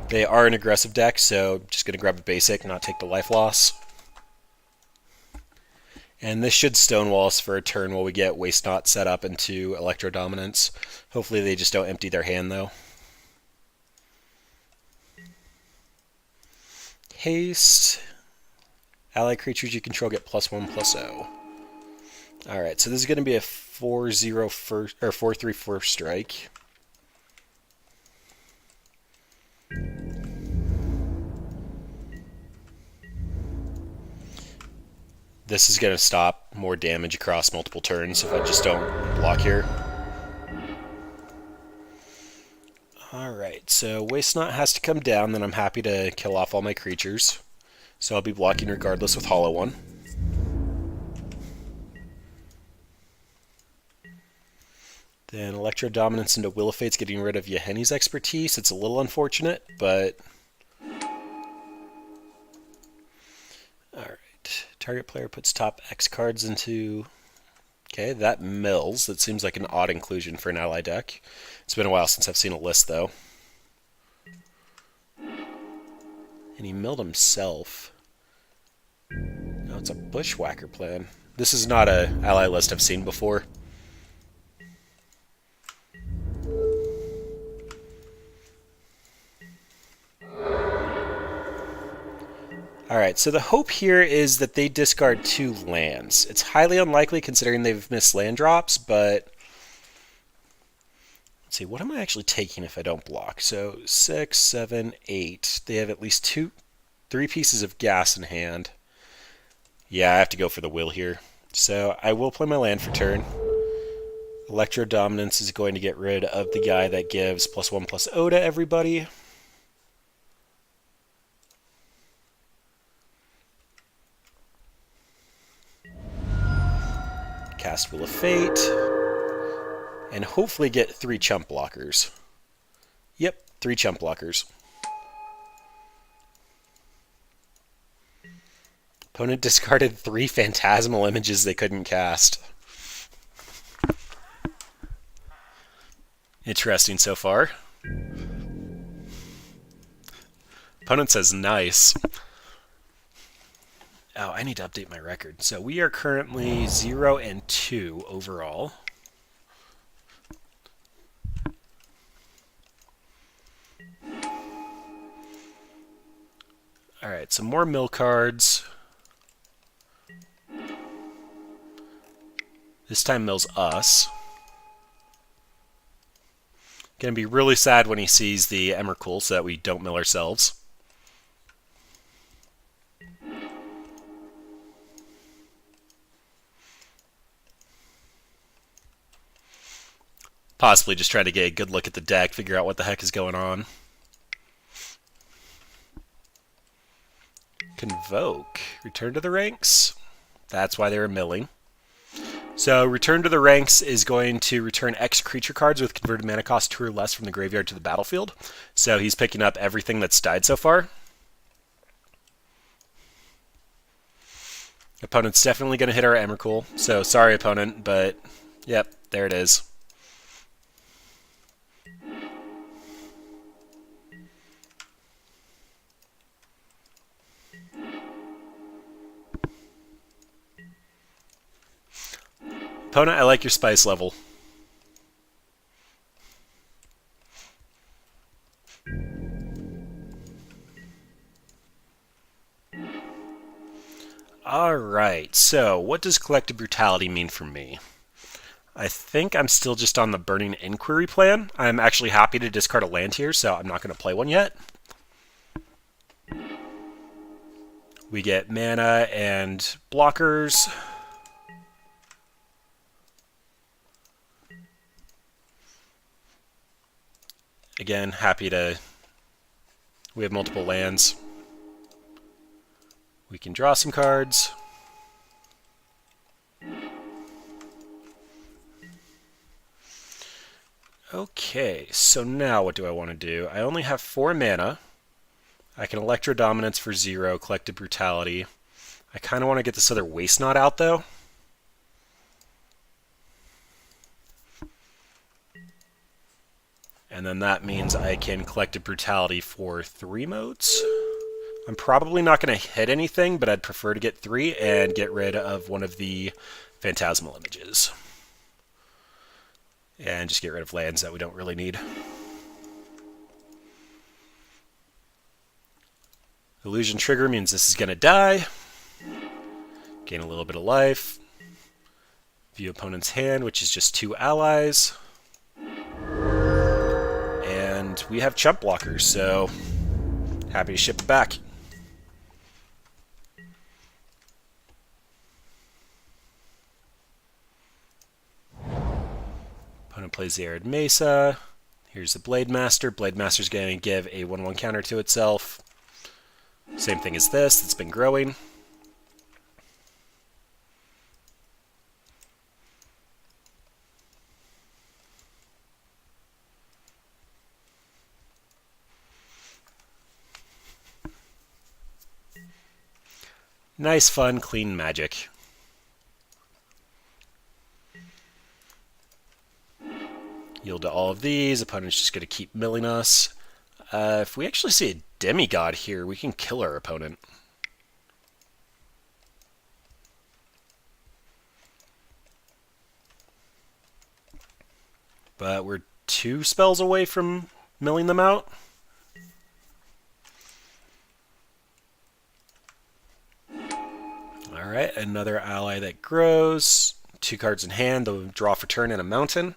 They are an aggressive deck, so just going to grab a basic, not take the life loss. And this should stonewall us for a turn while we get Waste Not set up into Electro Dominance. Hopefully they just don't empty their hand, though. Haste. Ally creatures you control get +1/+0. Alright, so this is going to be a 4-0 first, or 4-3 first strike. This is going to stop more damage across multiple turns if I just don't block here. Alright, so Waste Not has to come down, then I'm happy to kill off all my creatures. So I'll be blocking regardless with Hollow One. Then Electro Dominance into Will of Fate's getting rid of Henny's expertise. It's a little unfortunate, but... Alright, target player puts top X cards into... Okay, that mills. That seems like an odd inclusion for an ally deck. It's been a while since I've seen a list, though. And he milled himself. No, it's a Bushwhacker plan. This is not an ally list I've seen before. Alright, so the hope here is that they discard 2 lands. It's highly unlikely considering they've missed land drops, but... Let's see, what am I actually taking if I don't block? So 6, 7, 8. They have at least 3 pieces of gas in hand. Yeah, I have to go for the will here. So I will play my land for turn. Electro Dominance is going to get rid of the guy that gives +1/+0 to everybody. Cast Will of Fate. And hopefully get 3 Chump blockers. Yep, 3 Chump blockers. Opponent discarded 3 Phantasmal Images they couldn't cast. Interesting so far. Opponent says nice. Oh, I need to update my record. So we are currently 0-2 overall. Alright, some more mill cards. This time mills us. Gonna be really sad when he sees the Emrakul so that we don't mill ourselves. Possibly just trying to get a good look at the deck, figure out what the heck is going on. Convoke. Return to the Rinks. That's why they were milling. So Return to the Ranks is going to return X creature cards with converted mana cost 2 or less from the graveyard to the battlefield. So he's picking up everything that's died so far. Opponent's definitely going to hit our Emrakul. So sorry, opponent, but yep, there it is. Opponent, I like your spice level. Alright, so what does Collective Brutality mean for me? I think I'm still just on the Burning Inquiry plan. I'm actually happy to discard a land here, so I'm not going to play one yet. We get mana and blockers. Again, happy to... We have multiple lands. We can draw some cards. Okay, so now what do I want to do? I only have 4 mana. I can Electro Dominance for 0, Collective Brutality. I kind of want to get this other Waste Knot out, though. And then that means I can Collective Brutality for 3 modes. I'm probably not going to hit anything, but I'd prefer to get 3 and get rid of one of the Phantasmal images. And just get rid of lands that we don't really need. Illusion Trigger means this is going to die. Gain a little bit of life. View opponent's hand, which is just 2 allies. And we have Chump blockers, so happy to ship it back. Opponent plays the Arid Mesa. Here's the Blade Master. Blade Master's going to give a 1/1 counter to itself. Same thing as this, it's been growing. Nice, fun, clean magic. Yield to all of these. Opponent's just going to keep milling us. If we actually see a demigod here, we can kill our opponent. But we're 2 spells away from milling them out. Alright, another ally that grows. 2 cards in hand, they'll draw for turn and a mountain.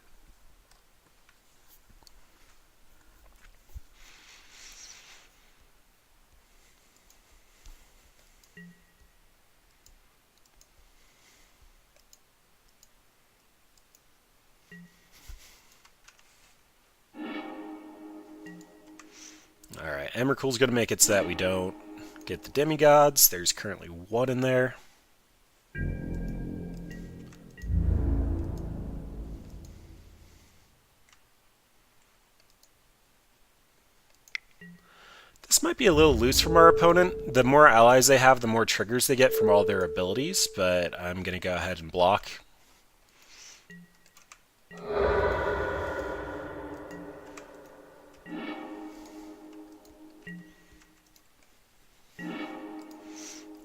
Alright, Emrakul's going to make it so that we don't get the demigods. There's currently 1 in there. This might be a little loose from our opponent. The more allies they have, the more triggers they get from all their abilities, but I'm going to go ahead and block.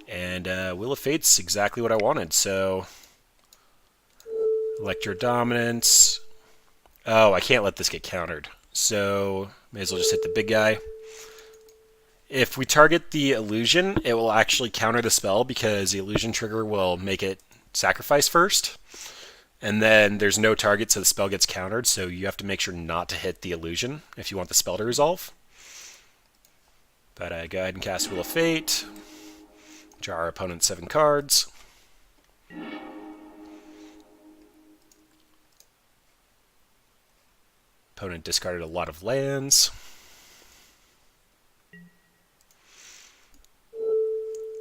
And Wheel of Fate's exactly what I wanted, so... Electro Dominance. Oh, I can't let this get countered. So, may as well just hit the big guy. If we target the illusion, it will actually counter the spell because the illusion trigger will make it sacrifice first. And then there's no target, so the spell gets countered, so you have to make sure not to hit the illusion if you want the spell to resolve. But go ahead and cast Wheel of Fate. Draw our opponent 7 cards. Opponent discarded a lot of lands.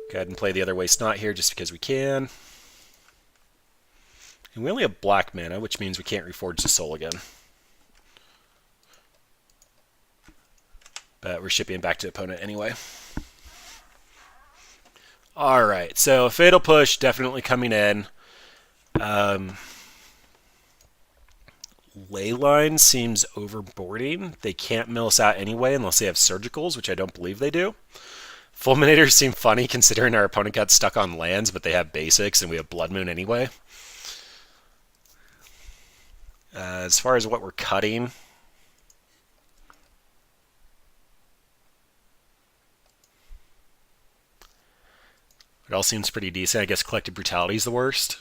Go ahead and play the other Waste Not here just because we can. And we only have black mana, which means we can't Reforge the soul again. But we're shipping it back to the opponent anyway. Alright, so Fatal Push definitely coming in. Leyline seems overboarding. They can't mill us out anyway unless they have Surgicals, which I don't believe they do. Fulminators seem funny considering our opponent got stuck on lands, but they have basics and we have Blood Moon anyway. As far as what we're cutting, it all seems pretty decent. I guess Collective Brutality is the worst.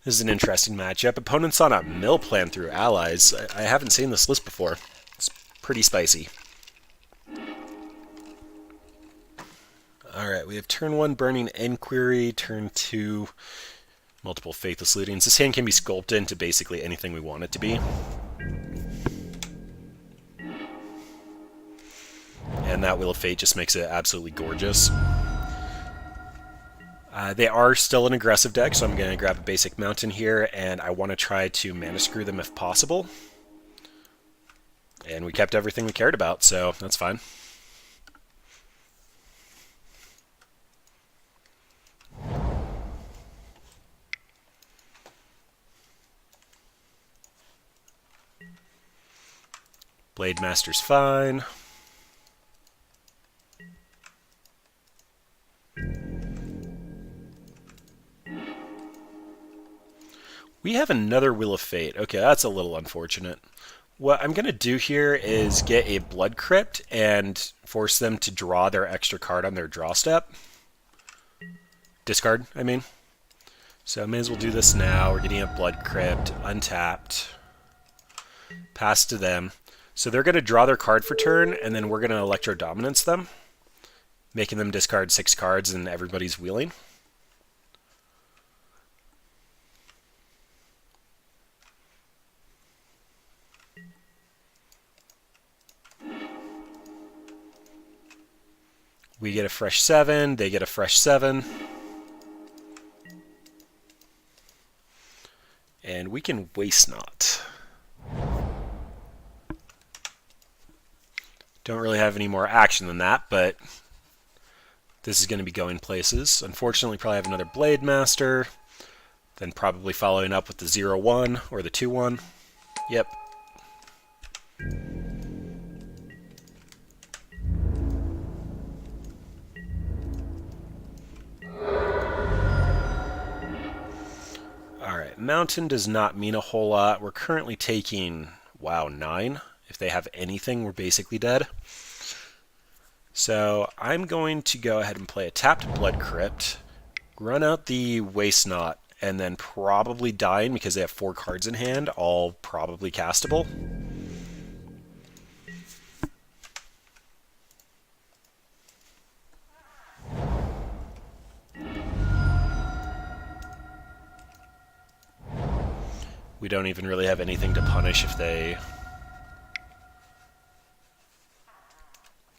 This is an interesting matchup. Opponents on a mill plan through allies. I haven't seen this list before. It's pretty spicy. Alright, we have turn 1 Burning Inquiry, turn 2 multiple Faithless Lydians. This hand can be sculpted into basically anything we want it to be. And that Wheel of Fate just makes it absolutely gorgeous. They are still an aggressive deck, so I'm going to grab a basic mountain here, and I want to try to mana screw them if possible. And we kept everything we cared about, so that's fine. Blade Master's fine. We have another Wheel of Fate. Okay, that's a little unfortunate. What I'm going to do here is get a Blood Crypt and force them to draw their extra card on their draw step. Discard, I mean. So I may as well do this now. We're getting a Blood Crypt, untapped, pass to them. So they're going to draw their card for turn, and then we're going to Electro Dominance them, making them discard 6 cards and everybody's wheeling. We get a fresh 7, they get a fresh 7. And we can Waste Not. Don't really have any more action than that, but this is going to be going places. Unfortunately, probably have another Blade Master, then probably following up with the 0-1 or the 2-1. Yep. Alright, Mountain does not mean a whole lot. We're currently taking, wow, 9. If they have anything, we're basically dead. So I'm going to go ahead and play a tapped Blood Crypt, run out the Waste Not, and then probably Dying because they have 4 cards in hand, all probably castable. We don't even really have anything to punish if they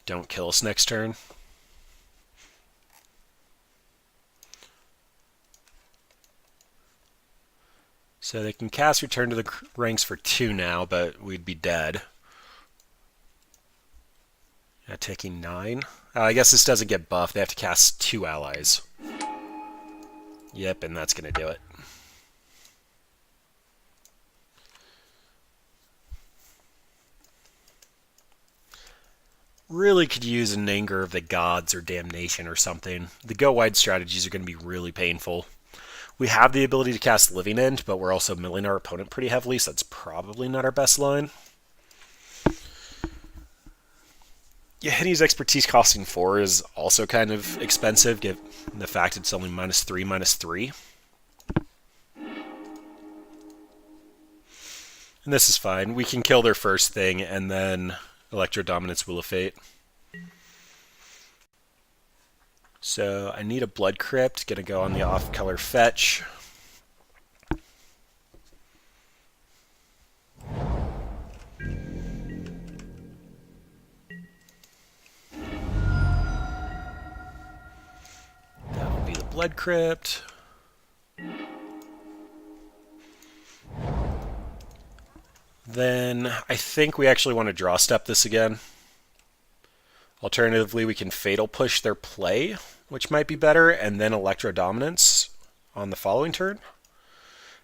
don't kill us next turn. So they can cast Return to the Rinks for 2 now, but we'd be dead. Taking 9. I guess this doesn't get buffed. They have to cast 2 allies. Yep, and that's going to do it. Really could use an Anger of the Gods or Damnation or something. The go-wide strategies are going to be really painful. We have the ability to cast Living End, but we're also milling our opponent pretty heavily, so that's probably not our best line. Yeah, Henny's expertise costing 4 is also kind of expensive, given the fact it's only -3, -3. And this is fine. We can kill their first thing, and then Electro Dominance Wheel of Fate. So I need a Blood Crypt. Gonna go on the off-color fetch. That will be the Blood Crypt. Then I think we actually want to draw step this again. Alternatively, we can Fatal Push their play, which might be better, and then Electro Dominance on the following turn.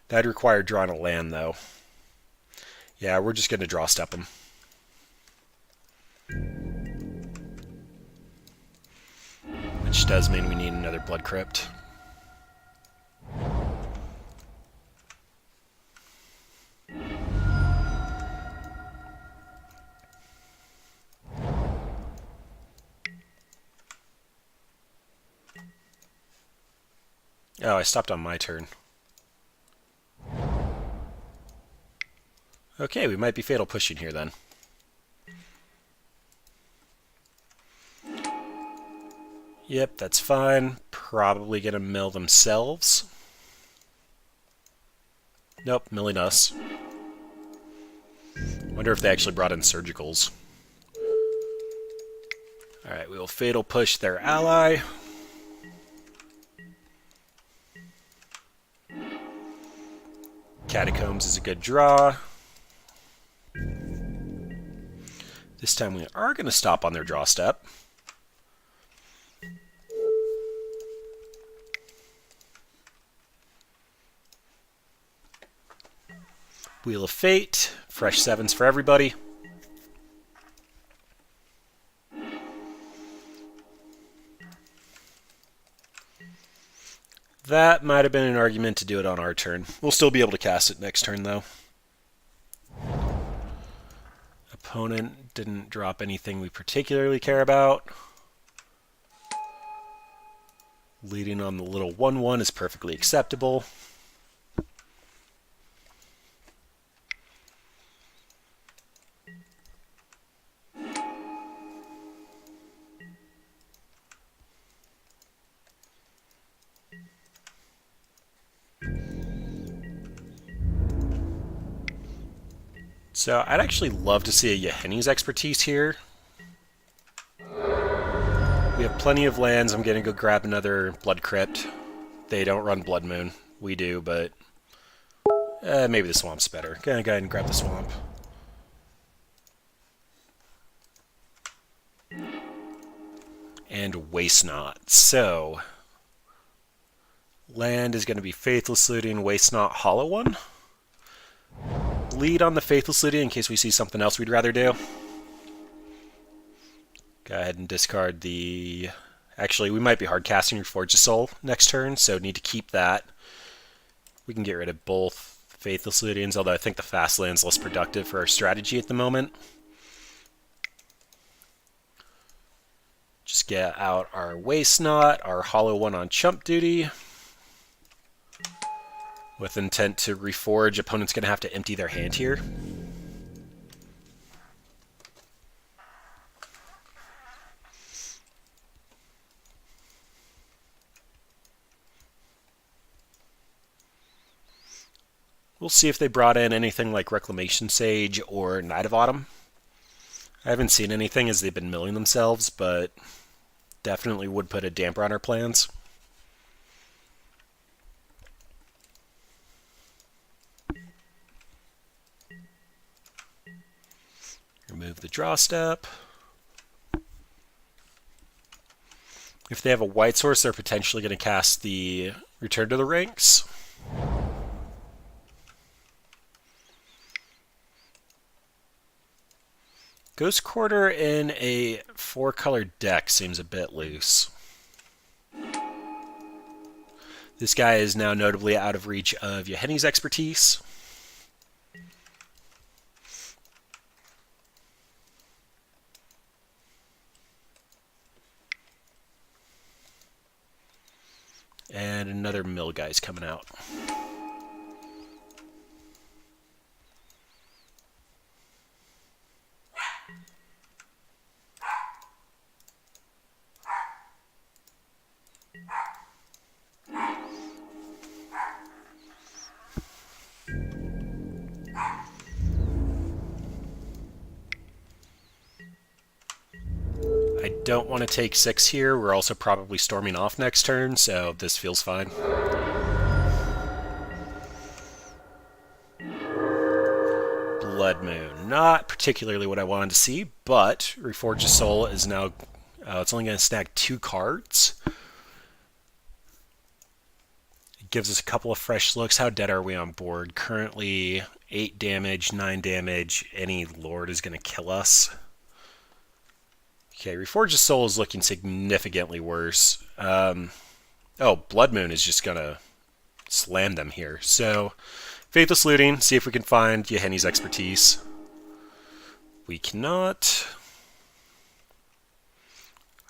That'd require drawing a land, though. Yeah, we're just going to draw step them. Which does mean we need another Blood Crypt. Oh, I stopped on my turn. Okay, we might be Fatal Pushing here then. Yep, that's fine. Probably gonna mill themselves. Nope, milling us. Wonder if they actually brought in surgicals. Alright, we will Fatal Push their ally. Catacombs is a good draw. This time we are going to stop on their draw step. Wheel of Fate, fresh 7s for everybody. That might have been an argument to do it on our turn. We'll still be able to cast it next turn, though. Opponent didn't drop anything we particularly care about. Leading on the little 1/1 is perfectly acceptable. So I'd actually love to see a Henny's expertise here. We have plenty of lands. I'm going to go grab another Blood Crypt. They don't run Blood Moon. We do, but maybe the Swamp's better. Gonna go ahead and grab the Swamp. And Waste Not. So land is going to be Faithless Looting, Waste Not, Hollow One. Lead on the Faithless Lydian in case we see something else we'd rather do. Go ahead and discard the... Actually, we might be hard casting Reforged Soul next turn, so need to keep that. We can get rid of both Faithless Lydians, although I think the fast land's less productive for our strategy at the moment. Just get out our Waste Not, our Hollow One on Chump duty. With intent to Reforge, opponent's going to have to empty their hand here. We'll see if they brought in anything like Reclamation Sage or Night of Autumn. I haven't seen anything as they've been milling themselves, but definitely would put a damper on our plans. Remove the draw step. If they have a white source, they're potentially going to cast the Return to the Rinks. Ghost Quarter in a 4-color deck seems a bit loose. This guy is now notably out of reach of Henny's expertise. And another mill guy's coming out. I don't want to take 6 here. We're also probably storming off next turn, so this feels fine. Blood Moon. Not particularly what I wanted to see, but Reforged Soul is now... it's only going to snag 2 cards. It gives us a couple of fresh looks. How dead are we on board? Currently 8 damage, 9 damage. Any Lord is going to kill us. Okay, Reforged Soul is looking significantly worse. Blood Moon is just going to slam them here. So, Faithless looting, see if we can find Henny's expertise. We cannot.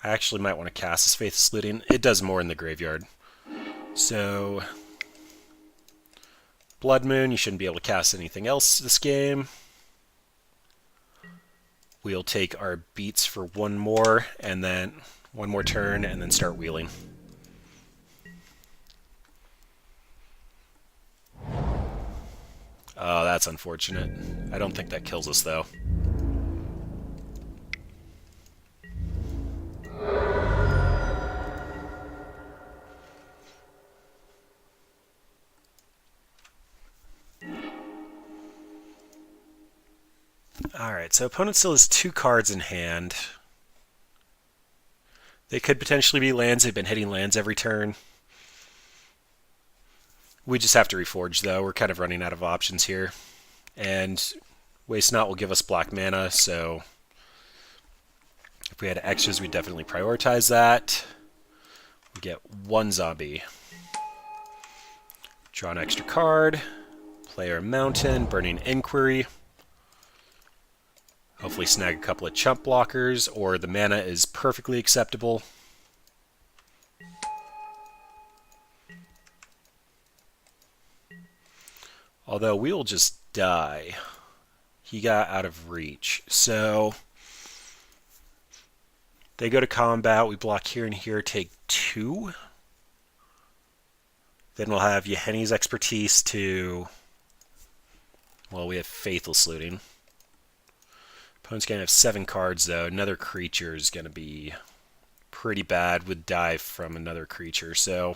I actually might want to cast this Faithless looting. It does more in the graveyard. So, Blood Moon, you shouldn't be able to cast anything else this game. We'll take our beats for one more turn, and then start wheeling. Oh, that's unfortunate. I don't think that kills us, though. Alright, so opponent still has 2 cards in hand. They could potentially be lands. They've been hitting lands every turn. We just have to Reforge, though. We're kind of running out of options here. And Waste Not will give us black mana, so if we had extras, we'd definitely prioritize that. We get 1 zombie. Draw an extra card. Play our Mountain, Burning Inquiry. Hopefully snag a couple of chump blockers, or the mana is perfectly acceptable. Although we will just die. He got out of reach. So they go to combat. We block here and here, take 2. Then we'll have Henny's expertise to... Well, we have Faithless looting. Opponent's going to have 7 cards, though. Another creature is going to be pretty bad with dive from another creature. So,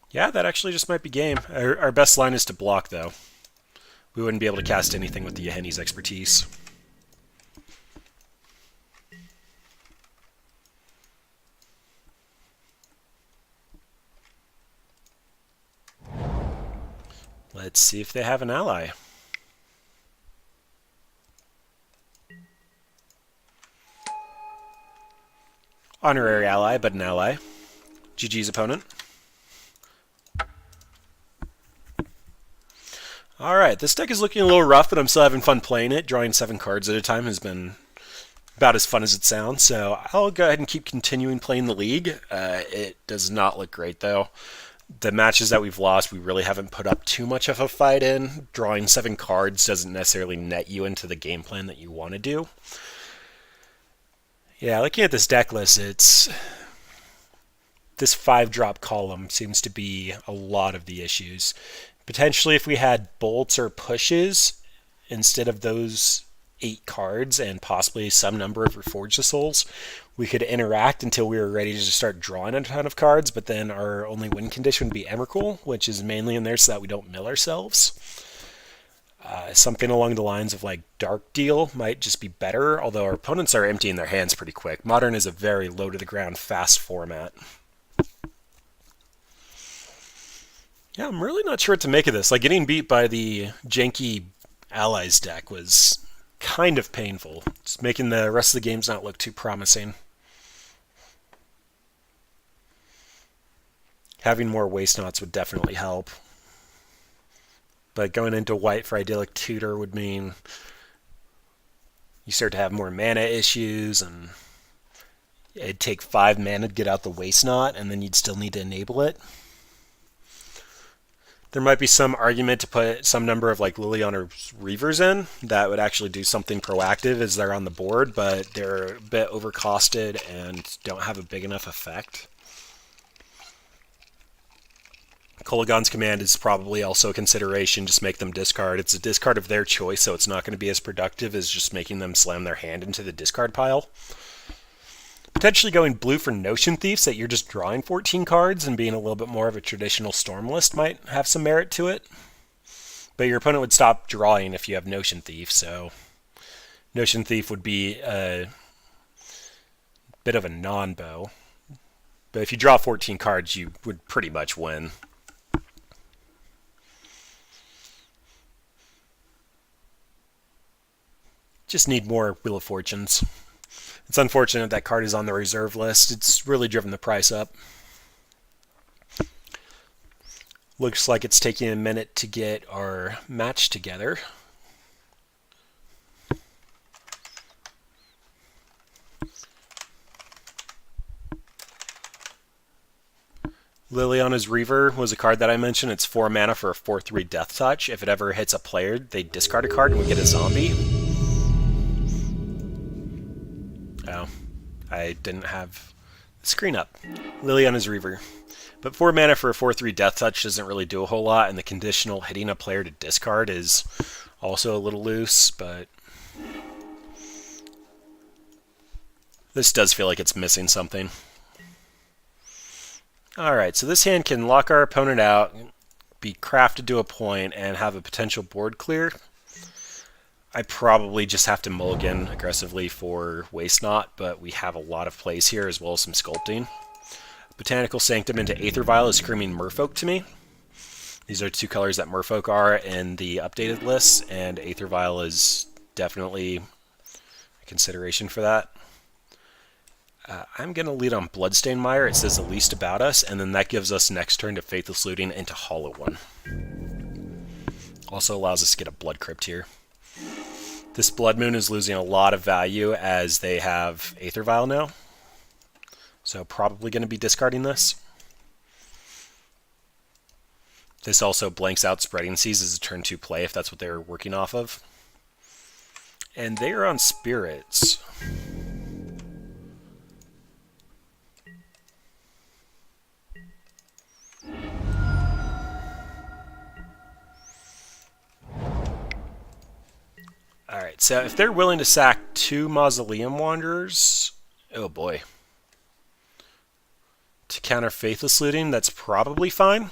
yeah, that actually just might be game. Our best line is to block, though. We wouldn't be able to cast anything with the Henny's expertise. Let's see if they have an ally. Honorary ally, but an ally. GG's opponent. Alright, this deck is looking a little rough, but I'm still having fun playing it. Drawing 7 cards at a time has been about as fun as it sounds, so I'll go ahead and keep continuing playing the League. It does not look great, though. The matches that we've lost, we really haven't put up too much of a fight in. Drawing 7 cards doesn't necessarily net you into the game plan that you want to do. Yeah, looking at this deck list, this 5-drop column seems to be a lot of the issues. Potentially, if we had bolts or pushes instead of those 8 cards and possibly some number of Reforged Souls, we could interact until we were ready to just start drawing a ton of cards, but then our only win condition would be Emrakul, which is mainly in there so that we don't mill ourselves. Something along the lines of like Dark Deal might just be better, although our opponents are emptying their hands pretty quick. Modern is a very low-to-the-ground, fast format. Yeah, I'm really not sure what to make of this. Like, getting beat by the janky Allies deck was kind of painful. It's making the rest of the games not look too promising. Having more Waste Nots would definitely help. But going into white for Idyllic Tutor would mean you start to have more mana issues, and It'd take 5 mana to get out the Waste Not, and then you'd still need to enable it. There might be some argument to put some number of like Liliana or Reavers in that would actually do something proactive as they're on the board, but they're a bit overcosted and don't have a big enough effect. Kolaghan's Command is probably also a consideration. Just make them discard. It's a discard of their choice, so it's not going to be as productive as just making them slam their hand into the discard pile. Potentially going blue for Notion Thieves, that you're just drawing 14 cards and being a little bit more of a traditional Storm list might have some merit to it. But your opponent would stop drawing if you have Notion Thief, so Notion Thief would be a bit of a non-bow. But if you draw 14 cards, you would pretty much win. Just need more Wheel of Fortunes. It's unfortunate that card is on the reserve list. It's really driven the price up. Looks like it's taking a minute to get our match together. Liliana's Reaver was a card that I mentioned. It's 4 mana for a 4/3 Death Touch. If it ever hits a player, they discard a card and we get a zombie. Oh, I didn't have the screen up. Liliana's Reaver. But 4 mana for a 4/3 Death Touch doesn't really do a whole lot, and the conditional hitting a player to discard is also a little loose, but this does feel like it's missing something. Alright, so this hand can lock our opponent out, be crafted to a point, and have a potential board clear. I probably just have to mulligan aggressively for Waste Not, but we have a lot of plays here as well as some sculpting. Botanical Sanctum into Aether Vial is screaming Merfolk to me. These are 2 colors that Merfolk are in the updated lists, and Aether Vial is definitely a consideration for that. I'm going to lead on Bloodstained Mire. It says the least about us, and then that gives us next turn to Faithless Looting into Hollow One. Also allows us to get a Blood Crypt here. This Blood Moon is losing a lot of value as they have Aether Vial now. So probably going to be discarding this. This also blanks out Spreading Seas as a turn 2 play if that's what they're working off of. And they are on Spirits. Alright, so if they're willing to sack 2 Mausoleum Wanderers, oh boy. To counter Faithless Looting, that's probably fine.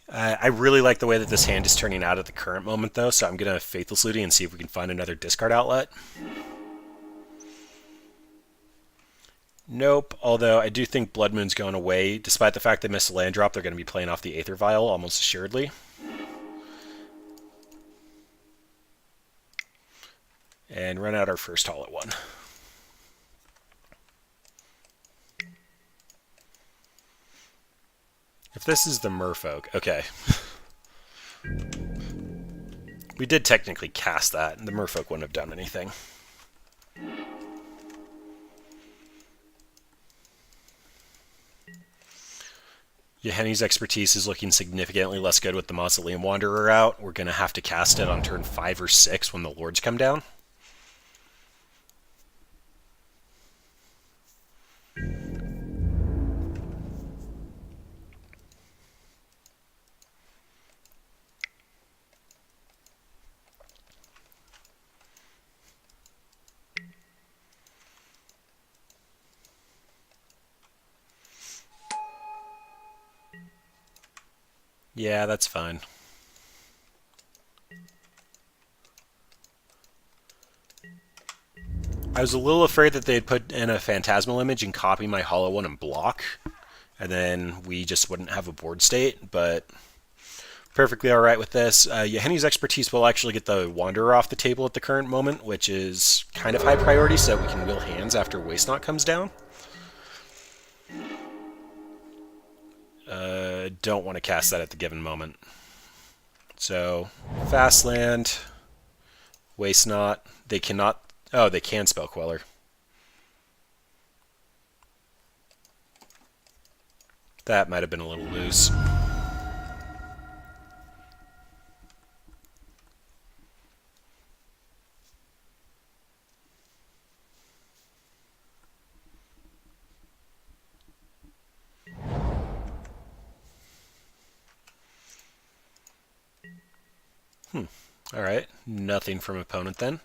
I really like the way that this hand is turning out at the current moment, though, so I'm going to Faithless Looting and see if we can find another discard outlet. Nope, although I do think Blood Moon's going away. Despite the fact they missed a land drop, they're going to be playing off the Aether Vial almost assuredly. And run out our first Hollow One. If this is the Merfolk, okay. We did technically cast that, and the Merfolk wouldn't have done anything. Henny's Expertise is looking significantly less good with the Mausoleum Wanderer out. We're going to have to cast it on turn 5 or 6 when the Lords come down. Yeah, that's fine. I was a little afraid that they'd put in a Phantasmal Image and copy my Hollow One and block, and then we just wouldn't have a board state, but perfectly alright with this. Henny's Expertise will actually get the Wanderer off the table at the current moment, which is kind of high priority so that we can wheel hands after Waste Not comes down. Don't want to cast that at the given moment. So, Fast Land, Waste Not. They cannot... Oh, they can Spell Queller. That might have been a little loose. Alright, nothing from opponent then.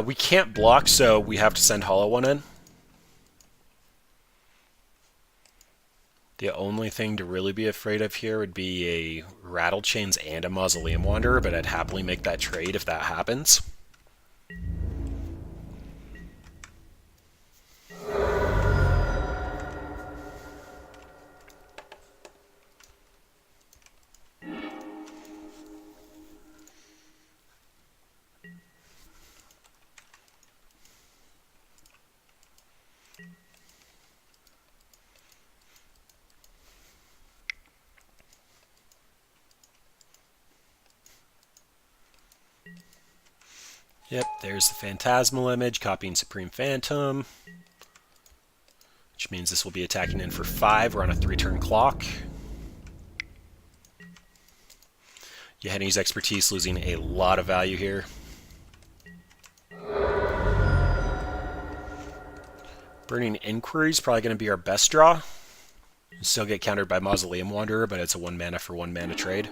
We can't block, so we have to send Hollow One in. The only thing to really be afraid of here would be a Rattle Chains and a Mausoleum Wanderer, but I'd happily make that trade if that happens. Yep, there's the Phantasmal image, copying Supreme Phantom. Which means this will be attacking in for 5. We're on a 3-turn clock. Henny's expertise losing a lot of value here. Burning Inquiry is probably going to be our best draw. Still get countered by Mausoleum Wanderer, but it's a 1 mana for 1 mana trade.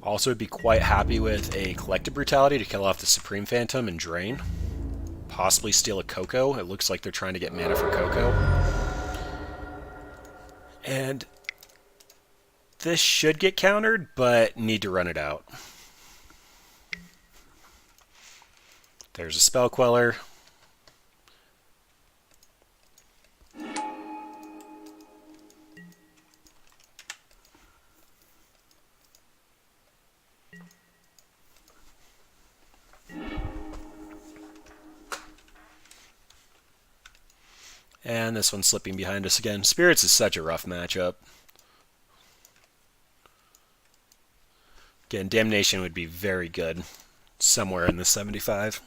Also would be quite happy with a Collective Brutality to kill off the Supreme Phantom and drain. Possibly steal a Coco. It looks like they're trying to get mana for Coco. And this should get countered, but need to run it out. There's a Spell Queller. And this one's slipping behind us again. Spirits is such a rough matchup. Again, Damnation would be very good. Somewhere in the 75.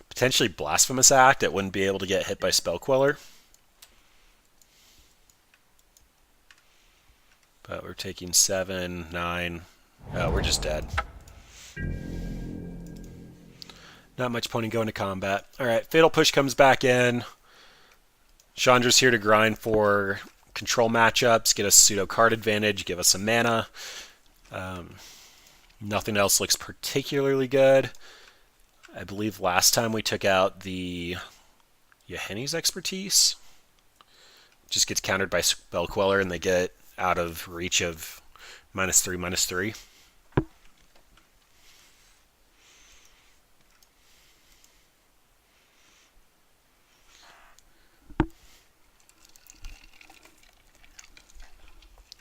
Potentially Blasphemous Act. It wouldn't be able to get hit by Spell Queller. But we're taking 7, 9. Oh, we're just dead. Not much point in going to combat. Alright, Fatal Push comes back in. Chandra's here to grind for control matchups, get us pseudo card advantage, give us some mana. Nothing else looks particularly good. I believe last time we took out the Henny's expertise. Just gets countered by Spell Queller and they get out of reach of -3/-3.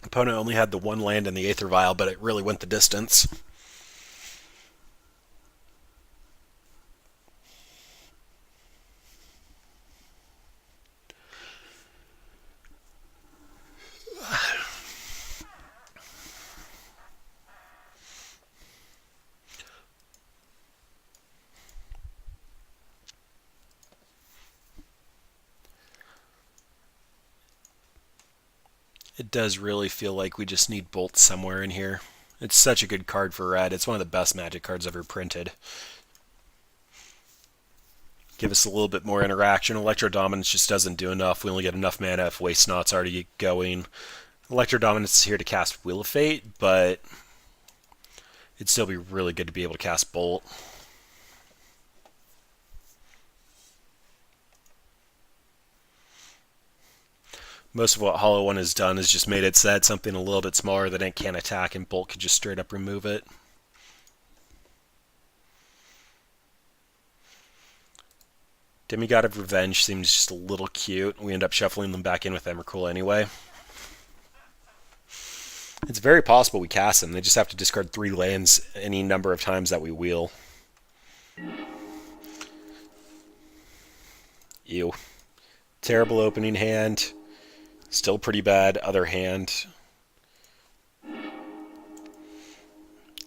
Opponent only had the 1 land in the Aether Vial, but it really went the distance. It does really feel like we just need Bolt somewhere in here. It's such a good card for red. It's one of the best Magic cards ever printed. Give us a little bit more interaction. Electro Dominance just doesn't do enough. We only get enough mana if Waste Not's already going. Electro Dominance is here to cast Wheel of Fate, but it'd still be really good to be able to cast Bolt. Most of what Hollow One has done is just made it set something a little bit smaller that it can't attack, and Bolt could just straight up remove it. Demigod of Revenge seems just a little cute. We end up shuffling them back in with Emrakul anyway. It's very possible we cast them. They just have to discard 3 lands any number of times that we wheel. Ew. Terrible opening hand. Still pretty bad other hand.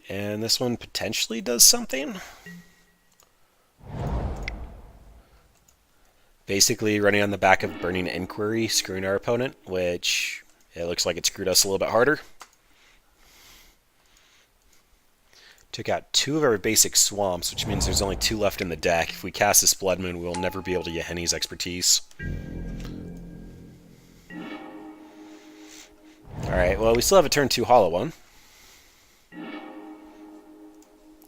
And this one potentially does something. Basically running on the back of Burning Inquiry, screwing our opponent, which it looks like it screwed us a little bit harder. Took out 2 of our basic swamps, which means there's only 2 left in the deck. If we cast this Blood Moon, we'll never be able to get Henny's expertise. Alright, well, we still have a turn 2 Hollow one.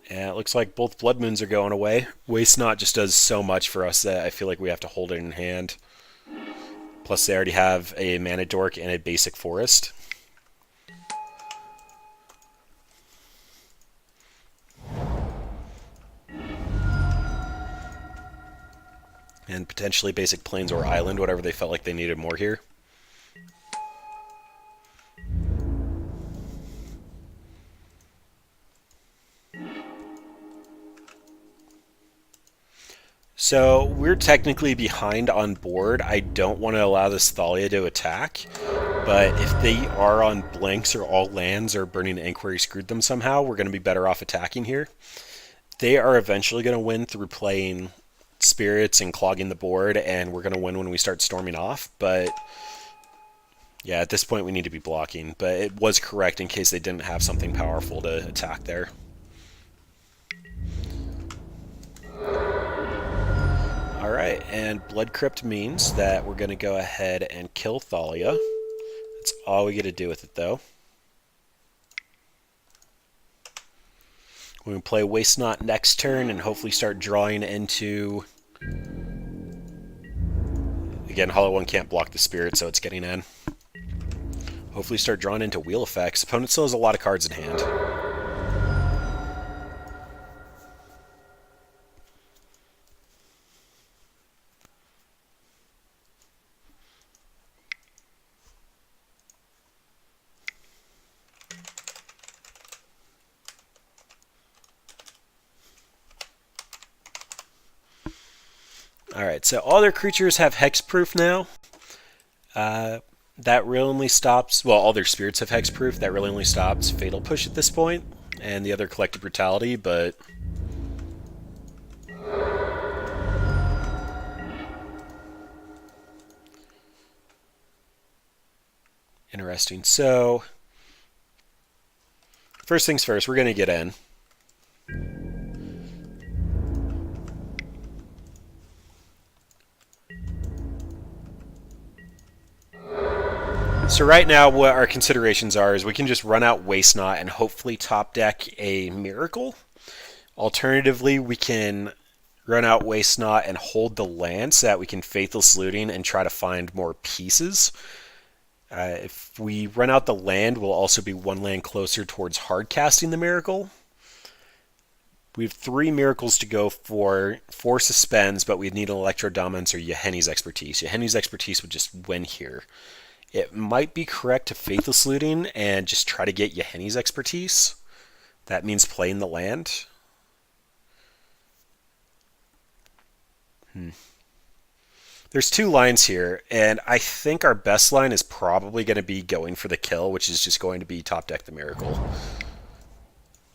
And it looks like both Blood Moons are going away. Waste Not just does so much for us that I feel like we have to hold it in hand. Plus they already have a Mana Dork and a basic Forest. And potentially basic Plains or Island, whatever they felt like they needed more here. So we're technically behind on board. I don't want to allow this Thalia to attack, but if they are on blanks or all lands or Burning Inquiry screwed them somehow, we're going to be better off attacking here. They are eventually going to win through playing spirits and clogging the board, and we're going to win when we start storming off, but yeah, at this point we need to be blocking, but it was correct in case they didn't have something powerful to attack there. Alright, and Blood Crypt means that we're going to go ahead and kill Thalia. That's all we get to do with it, though. We can play Waste Not next turn and hopefully start drawing into... Again, Hollow One can't block the Spirit, so it's getting in. Hopefully start drawing into Wheel Effects. Opponent still has a lot of cards in hand. Alright, so all their creatures have hexproof now. That really only stops... Well, all their spirits have hexproof. That really only stops Fatal Push at this point, and the other Collective Brutality, but... Interesting. So, first things first, we're going to get in. So right now, what our considerations are is we can just run out Waste Not and hopefully top deck a Miracle. Alternatively, we can run out Waste Not and hold the land so that we can Faithless Looting and try to find more pieces. If we run out the land, we'll also be 1 land closer towards hard casting the Miracle. We have 3 miracles to go for 4 Suspends, but we need an Electro Dominance or Henny's Expertise. Henny's Expertise would just win here. It might be correct to Faithless Looting and just try to get Henny's Expertise. That means playing the land. There's 2 lines here, and I think our best line is probably going to be going for the kill, which is just going to be top deck the Miracle.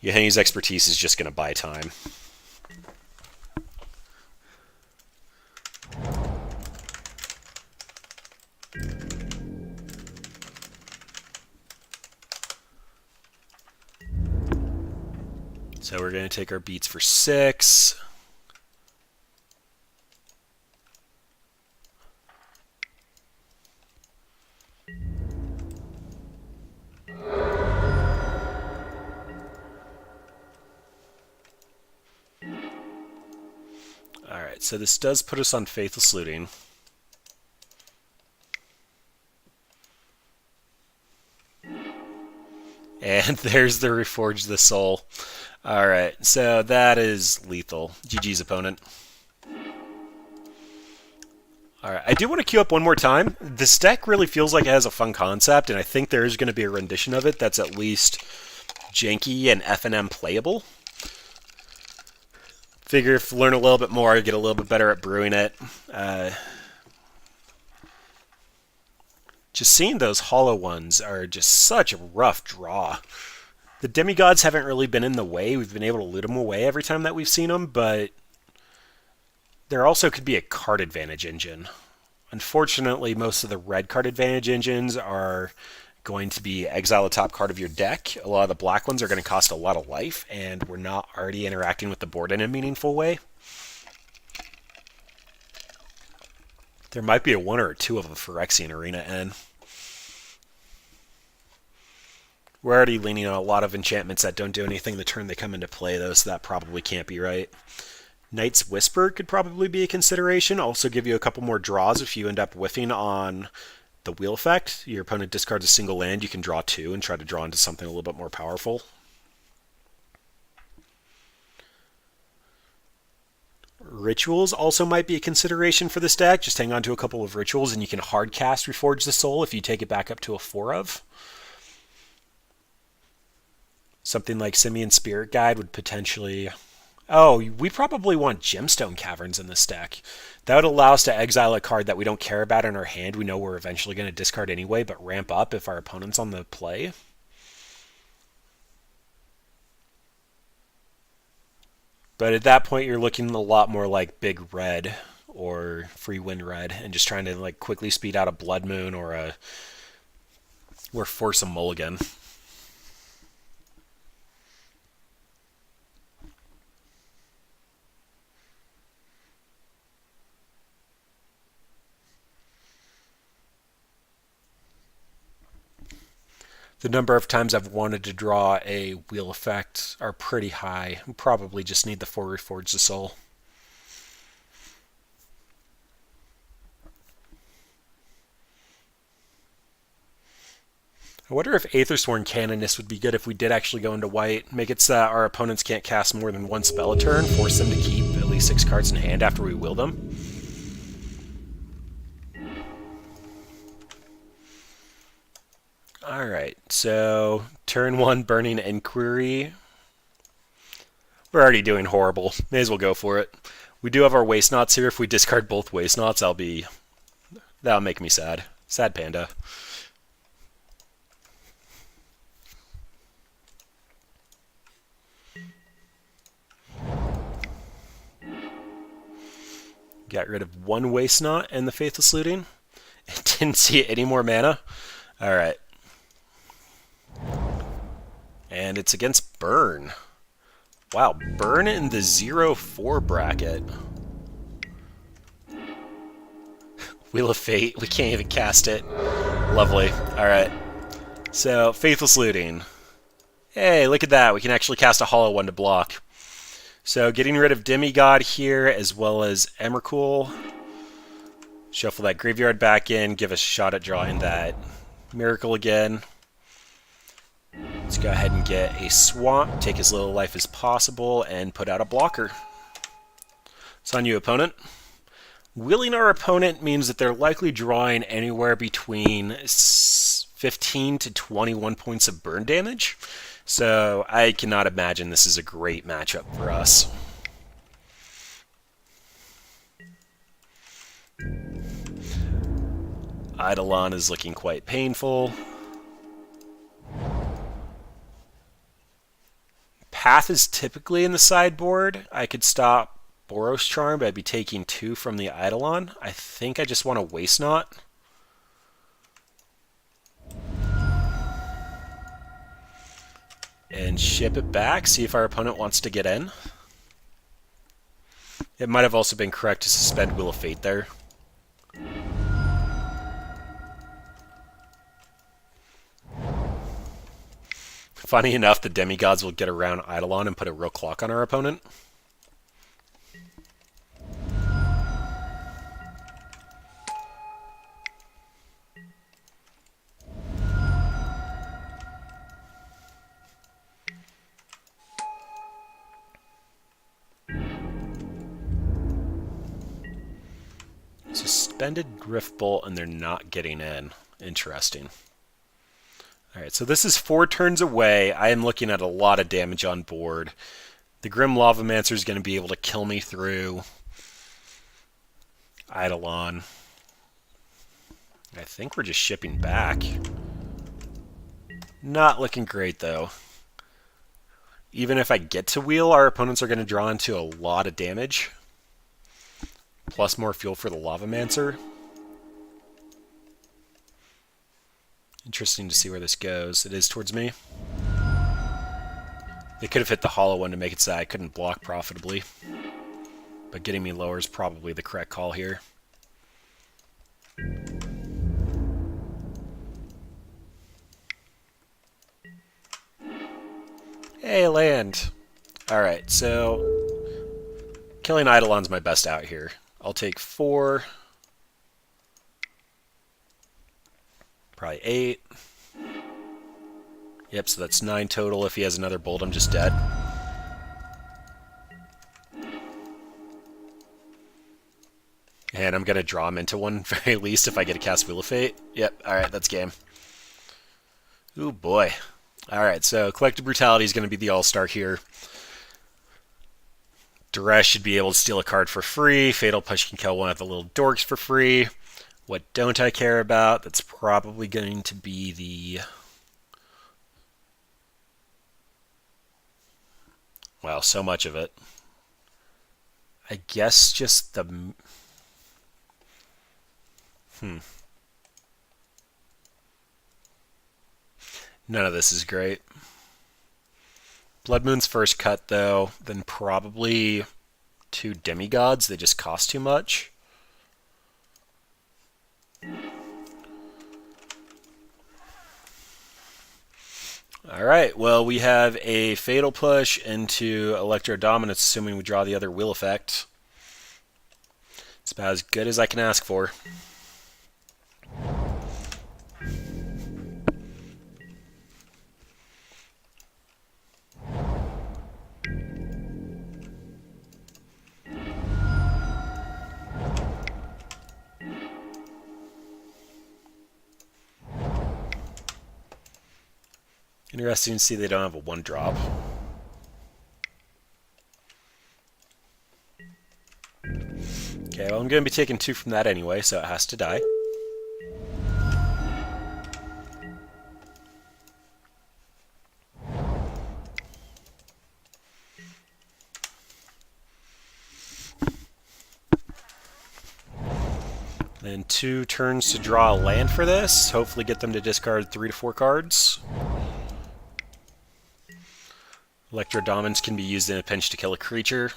Henny's Expertise is just going to buy time. So we're going to take our beats for 6. Alright, so this does put us on Faithless Looting. And there's the Reforge the Soul. Alright, so that is lethal. GG's opponent. Alright, I do want to queue up one more time. This deck really feels like it has a fun concept, and I think there is going to be a rendition of it that's at least janky and F&M playable. Figure if learn a little bit more, get a little bit better at brewing it. Just seeing those hollow ones are just such a rough draw. The demigods haven't really been in the way. We've been able to loot them away every time that we've seen them, but There also could be a card advantage engine. Unfortunately, most of the red card advantage engines are going to be exile the top card of your deck. A lot of the black ones are going to cost a lot of life, and we're not already interacting with the board in a meaningful way. There might be a one or two of a Phyrexian Arena in. We're already leaning on a lot of enchantments that don't do anything the turn they come into play, though, so that probably can't be right. Knight's Whisper could probably be a consideration. Also give you a couple more draws if you end up whiffing on the wheel effect. Your opponent discards a single land, you can draw two and try to draw into something a little bit more powerful. Rituals also might be a consideration for this deck. Just hang on to a couple of rituals and you can hard cast Reforge the Soul if you take it back up to a 4 of. Something like Simian Spirit Guide would potentially... Oh, we probably want Gemstone Caverns in this deck. That would allow us to exile a card that we don't care about in our hand. We know we're eventually going to discard anyway, but ramp up if our opponent's on the play. But at that point, you're looking a lot more like Big Red or Free Wind Red and just trying to like quickly speed out a Blood Moon or force a mulligan. The number of times I've wanted to draw a wheel effect are pretty high. We probably just need the 4 Reforge the Soul. I wonder if Aethersworn Canonist would be good if we did actually go into white. Make it so that our opponents can't cast more than one spell a turn, force them to keep at least 6 cards in hand after we wheel them. Alright, so turn 1 Burning Inquiry. We're already doing horrible. May as well go for it. We do have our Waste Knots here. If we discard both Waste Knots, that'll make me sad. Sad panda. Got rid of 1 Waste Knot and the Faithless Looting. Didn't see any more mana. Alright. And it's against Burn. Wow, Burn in the 0-4 bracket. Wheel of Fate, we can't even cast it. Lovely. Alright. So, Faithless Looting. Hey, look at that. We can actually cast a Hollow one to block. So, getting rid of Demigod here, as well as Emrakul. Shuffle that graveyard back in, give us a shot at drawing that Miracle again. Let's go ahead and get a Swamp, take as little life as possible, and put out a blocker. It's on you, opponent. Wheeling our opponent means that they're likely drawing anywhere between 15 to 21 points of burn damage. So I cannot imagine this is a great matchup for us. Eidolon is looking quite painful. Path is typically in the sideboard. I could stop Boros Charm, but I'd be taking 2 from the Eidolon. I think I just want a Waste Knot. And ship it back, see if our opponent wants to get in. It might have also been correct to suspend Wheel of Fate there. Funny enough, the demigods will get around Eidolon and put a real clock on our opponent. Suspended Griftbolt, and they're not getting in. Interesting. Alright, so this is 4 turns away. I am looking at a lot of damage on board. The Grim Lavamancer is going to be able to kill me through Eidolon. I think we're just shipping back. Not looking great, though. Even if I get to wheel, our opponents are going to draw into a lot of damage. plus more fuel for the Lavamancer. Interesting to see where this goes. It is towards me. They could have hit the hollow one to make it so I couldn't block profitably. But getting me lower is probably the correct call here. Hey, land! Alright, so killing Eidolon's my best out here. I'll take 4. Probably 8. Yep, so that's 9 total. If he has another bolt, I'm just dead. And I'm going to draw him into one, very least, if I get a cast Wheel of Fate. Yep, alright, that's game. Ooh, boy. Alright, so Collective Brutality is going to be the all-star here. Duress should be able to steal a card for free. Fatal Push can kill one of the little dorks for free. What don't I care about? That's probably going to be the... Wow, so much of it. I guess just the... None of this is great. Blood Moon's first cut, though, then probably 2 demigods. They just cost too much. Alright, well, we have a Fatal Push into Electro Dominance, assuming we draw the other Will effect. It's about as good as I can ask for. Interesting to see they don't have a 1-drop. Okay, well, I'm going to be taking 2 from that anyway, so it has to die. Then 2 turns to draw a land for this. Hopefully get them to discard 3 to 4 cards. Electro Dominance can be used in a pinch to kill a creature.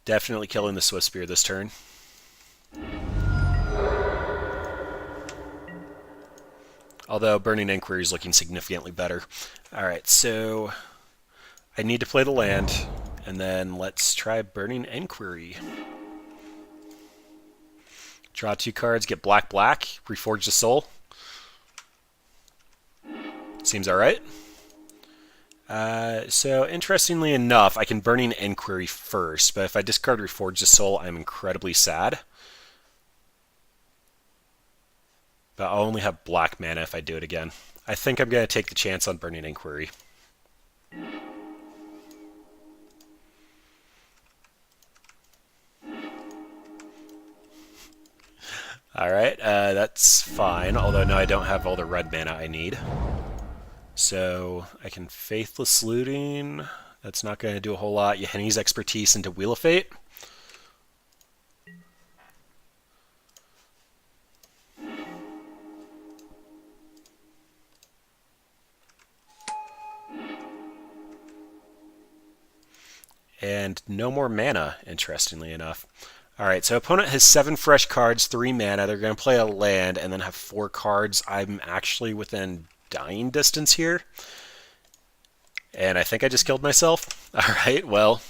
Definitely killing the Swift Spear this turn. Although Burning Inquiry is looking significantly better. Alright, so I need to play the land, and then let's try Burning Inquiry. Draw 2 cards, get black, Reforge the Soul. Seems alright. So interestingly enough, I can Burning Inquiry first, but if I discard Reforge the Soul, I'm incredibly sad. But I'll only have black mana if I do it again. I think I'm going to take the chance on Burning Inquiry. Alright, that's fine, although now I don't have all the red mana I need. So I can Faithless Looting. That's not going to do a whole lot. Henny's Expertise into Wheel of Fate. And no more mana, interestingly enough. Alright, so opponent has 7 fresh cards, 3 mana. They're going to play a land and then have 4 cards. I'm actually within dying distance here. And I think I just killed myself. Alright, well,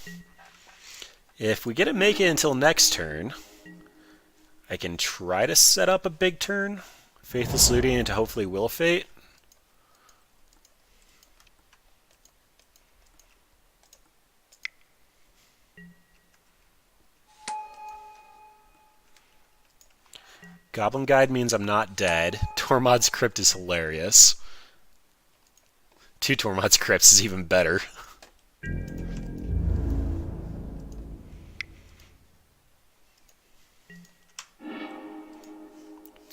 if we get to make it until next turn, I can try to set up a big turn. Faithless Looting into hopefully Will of Fate. Goblin Guide means I'm not dead. Tormod's Crypt is hilarious. 2 Tormod's Crypts is even better.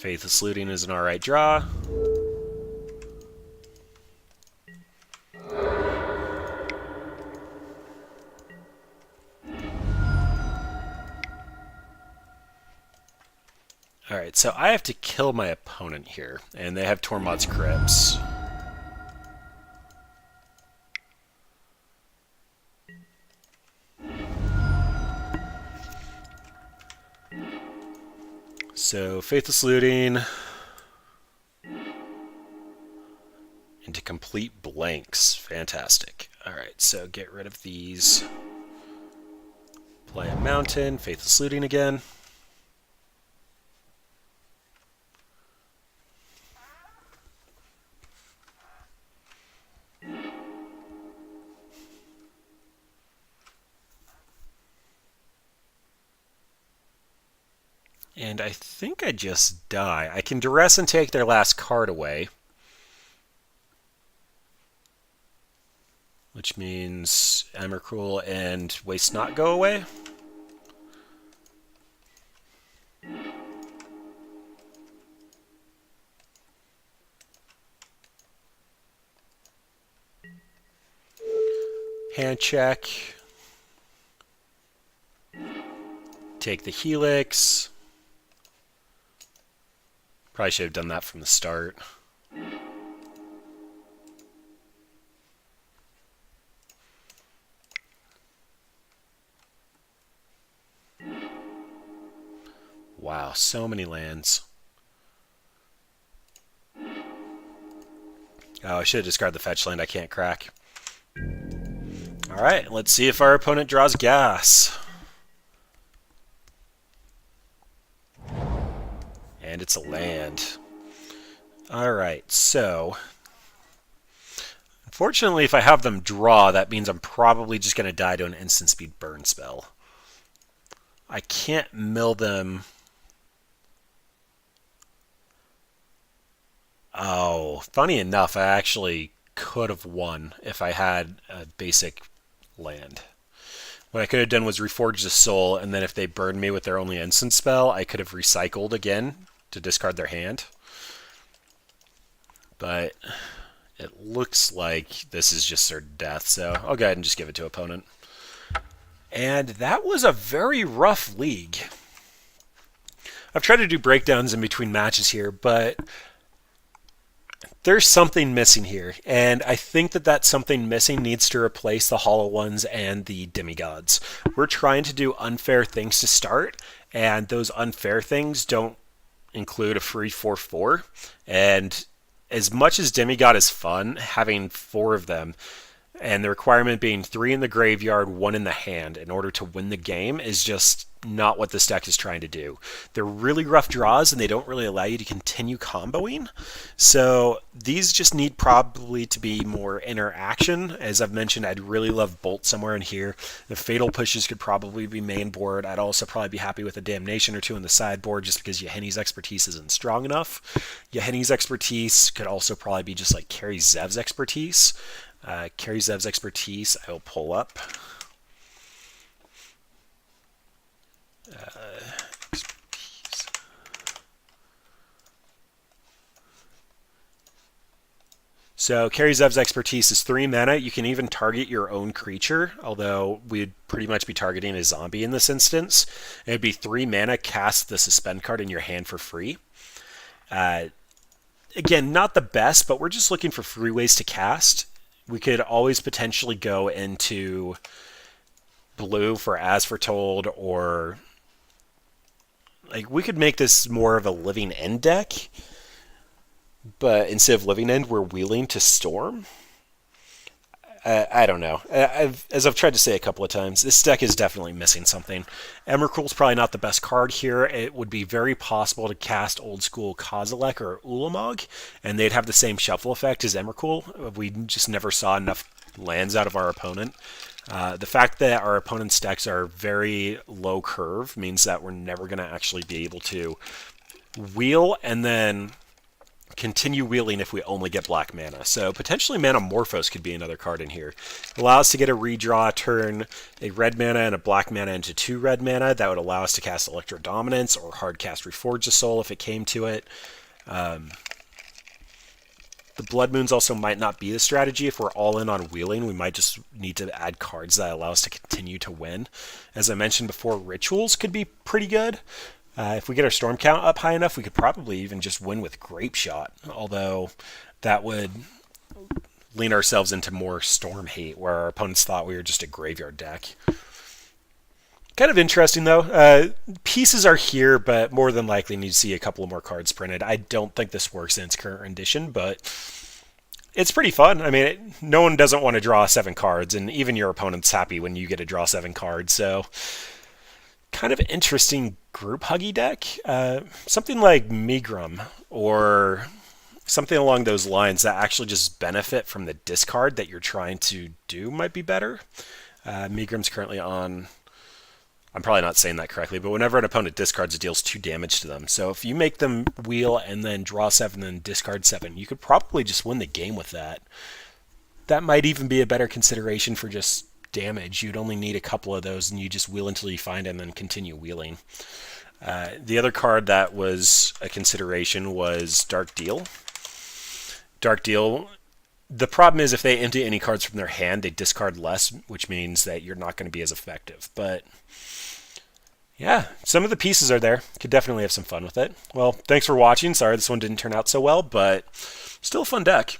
Faithless Looting is an alright draw. Alright, so I have to kill my opponent here, and they have Tormod's Crypts. So, Faithless Looting into complete blanks. Fantastic. Alright, so get rid of these. Play a Mountain, Faithless Looting again. And I think I just die. I can duress and take their last card away. Which means Emrakul and Waste Not go away. Hand check. Take the Helix. Probably should have done that from the start. Wow, so many lands. Oh, I should have discarded the fetch land I can't crack. Alright, let's see if our opponent draws gas. And it's a land. Alright, so unfortunately, if I have them draw, that means I'm probably just going to die to an instant speed burn spell. I can't mill them. Oh, funny enough, I actually could have won if I had a basic land. What I could have done was Reforge the Soul, and then if they burned me with their only instant spell, I could have recycled again to discard their hand. But it looks like this is just their death, so I'll go ahead and just give it to opponent. And that was a very rough league. I've tried to do breakdowns in between matches here, but there's something missing here, and I think that something missing needs to replace the Hollow Ones and the Demigods. We're trying to do unfair things to start, and those unfair things don't include a free 4/4, and as much as Demigod is fun, having 4 of them, and the requirement being 3 in the graveyard, 1 in the hand in order to win the game is just not what this deck is trying to do. They're really rough draws, and they don't really allow you to continue comboing. So these just need probably to be more interaction. As I've mentioned, I'd really love Bolt somewhere in here. The Fatal Pushes could probably be main board. I'd also probably be happy with a Damnation or 2 in the sideboard just because Henny's expertise isn't strong enough. Henny's expertise could also probably be just like Carry Zev's expertise. Carry Zev's expertise I will pull up. So Carry Zev's expertise is 3 mana. You can even target your own creature, although we'd pretty much be targeting a zombie in this instance. It'd be 3 mana, cast the Suspend card in your hand for free. Again, not the best, but we're just looking for free ways to cast. We could always potentially go into blue for As Foretold, or like we could make this more of a Living End deck, but instead of Living End, we're wheeling to Storm. I don't know. As I've tried to say a couple of times, this deck is definitely missing something. Emrakul's probably not the best card here. It would be very possible to cast old school Kozilek or Ulamog, and they'd have the same shuffle effect as Emrakul. We just never saw enough lands out of our opponent. The fact that our opponent's decks are very low curve means that we're never going to actually be able to wheel and then continue wheeling if we only get black mana. So potentially Metamorphose could be another card in here. Allow us to get a redraw, turn a red mana and a black mana into 2 red mana. That would allow us to cast Electro Dominance or hard cast Reforge the Soul if it came to it. The Blood Moons also might not be the strategy. If we're all in on wheeling, we might just need to add cards that allow us to continue to win. As I mentioned before, Rituals could be pretty good. If we get our storm count up high enough, we could probably even just win with Grapeshot, although that would lean ourselves into more storm hate, where our opponents thought we were just a graveyard deck. Kind of interesting, though. Pieces are here, but more than likely need to see a couple of more cards printed. I don't think this works in its current rendition, but it's pretty fun. I mean, no one doesn't want to draw 7 cards, and even your opponent's happy when you get to draw 7 cards, so kind of interesting group huggy deck. Something like Megrim, or something along those lines that actually just benefit from the discard that you're trying to do might be better. Megrim's currently on... I'm probably not saying that correctly, but whenever an opponent discards, it deals 2 damage to them. So if you make them wheel and then draw 7 and then discard 7, you could probably just win the game with that. That might even be a better consideration for just damage. You'd only need a couple of those, and you just wheel until you find it and then continue wheeling. The other card that was a consideration was Dark Deal. Dark Deal... The problem is if they empty any cards from their hand, they discard less, which means that you're not going to be as effective. But yeah, some of the pieces are there. Could definitely have some fun with it. Well, thanks for watching. Sorry this one didn't turn out so well, but still a fun deck.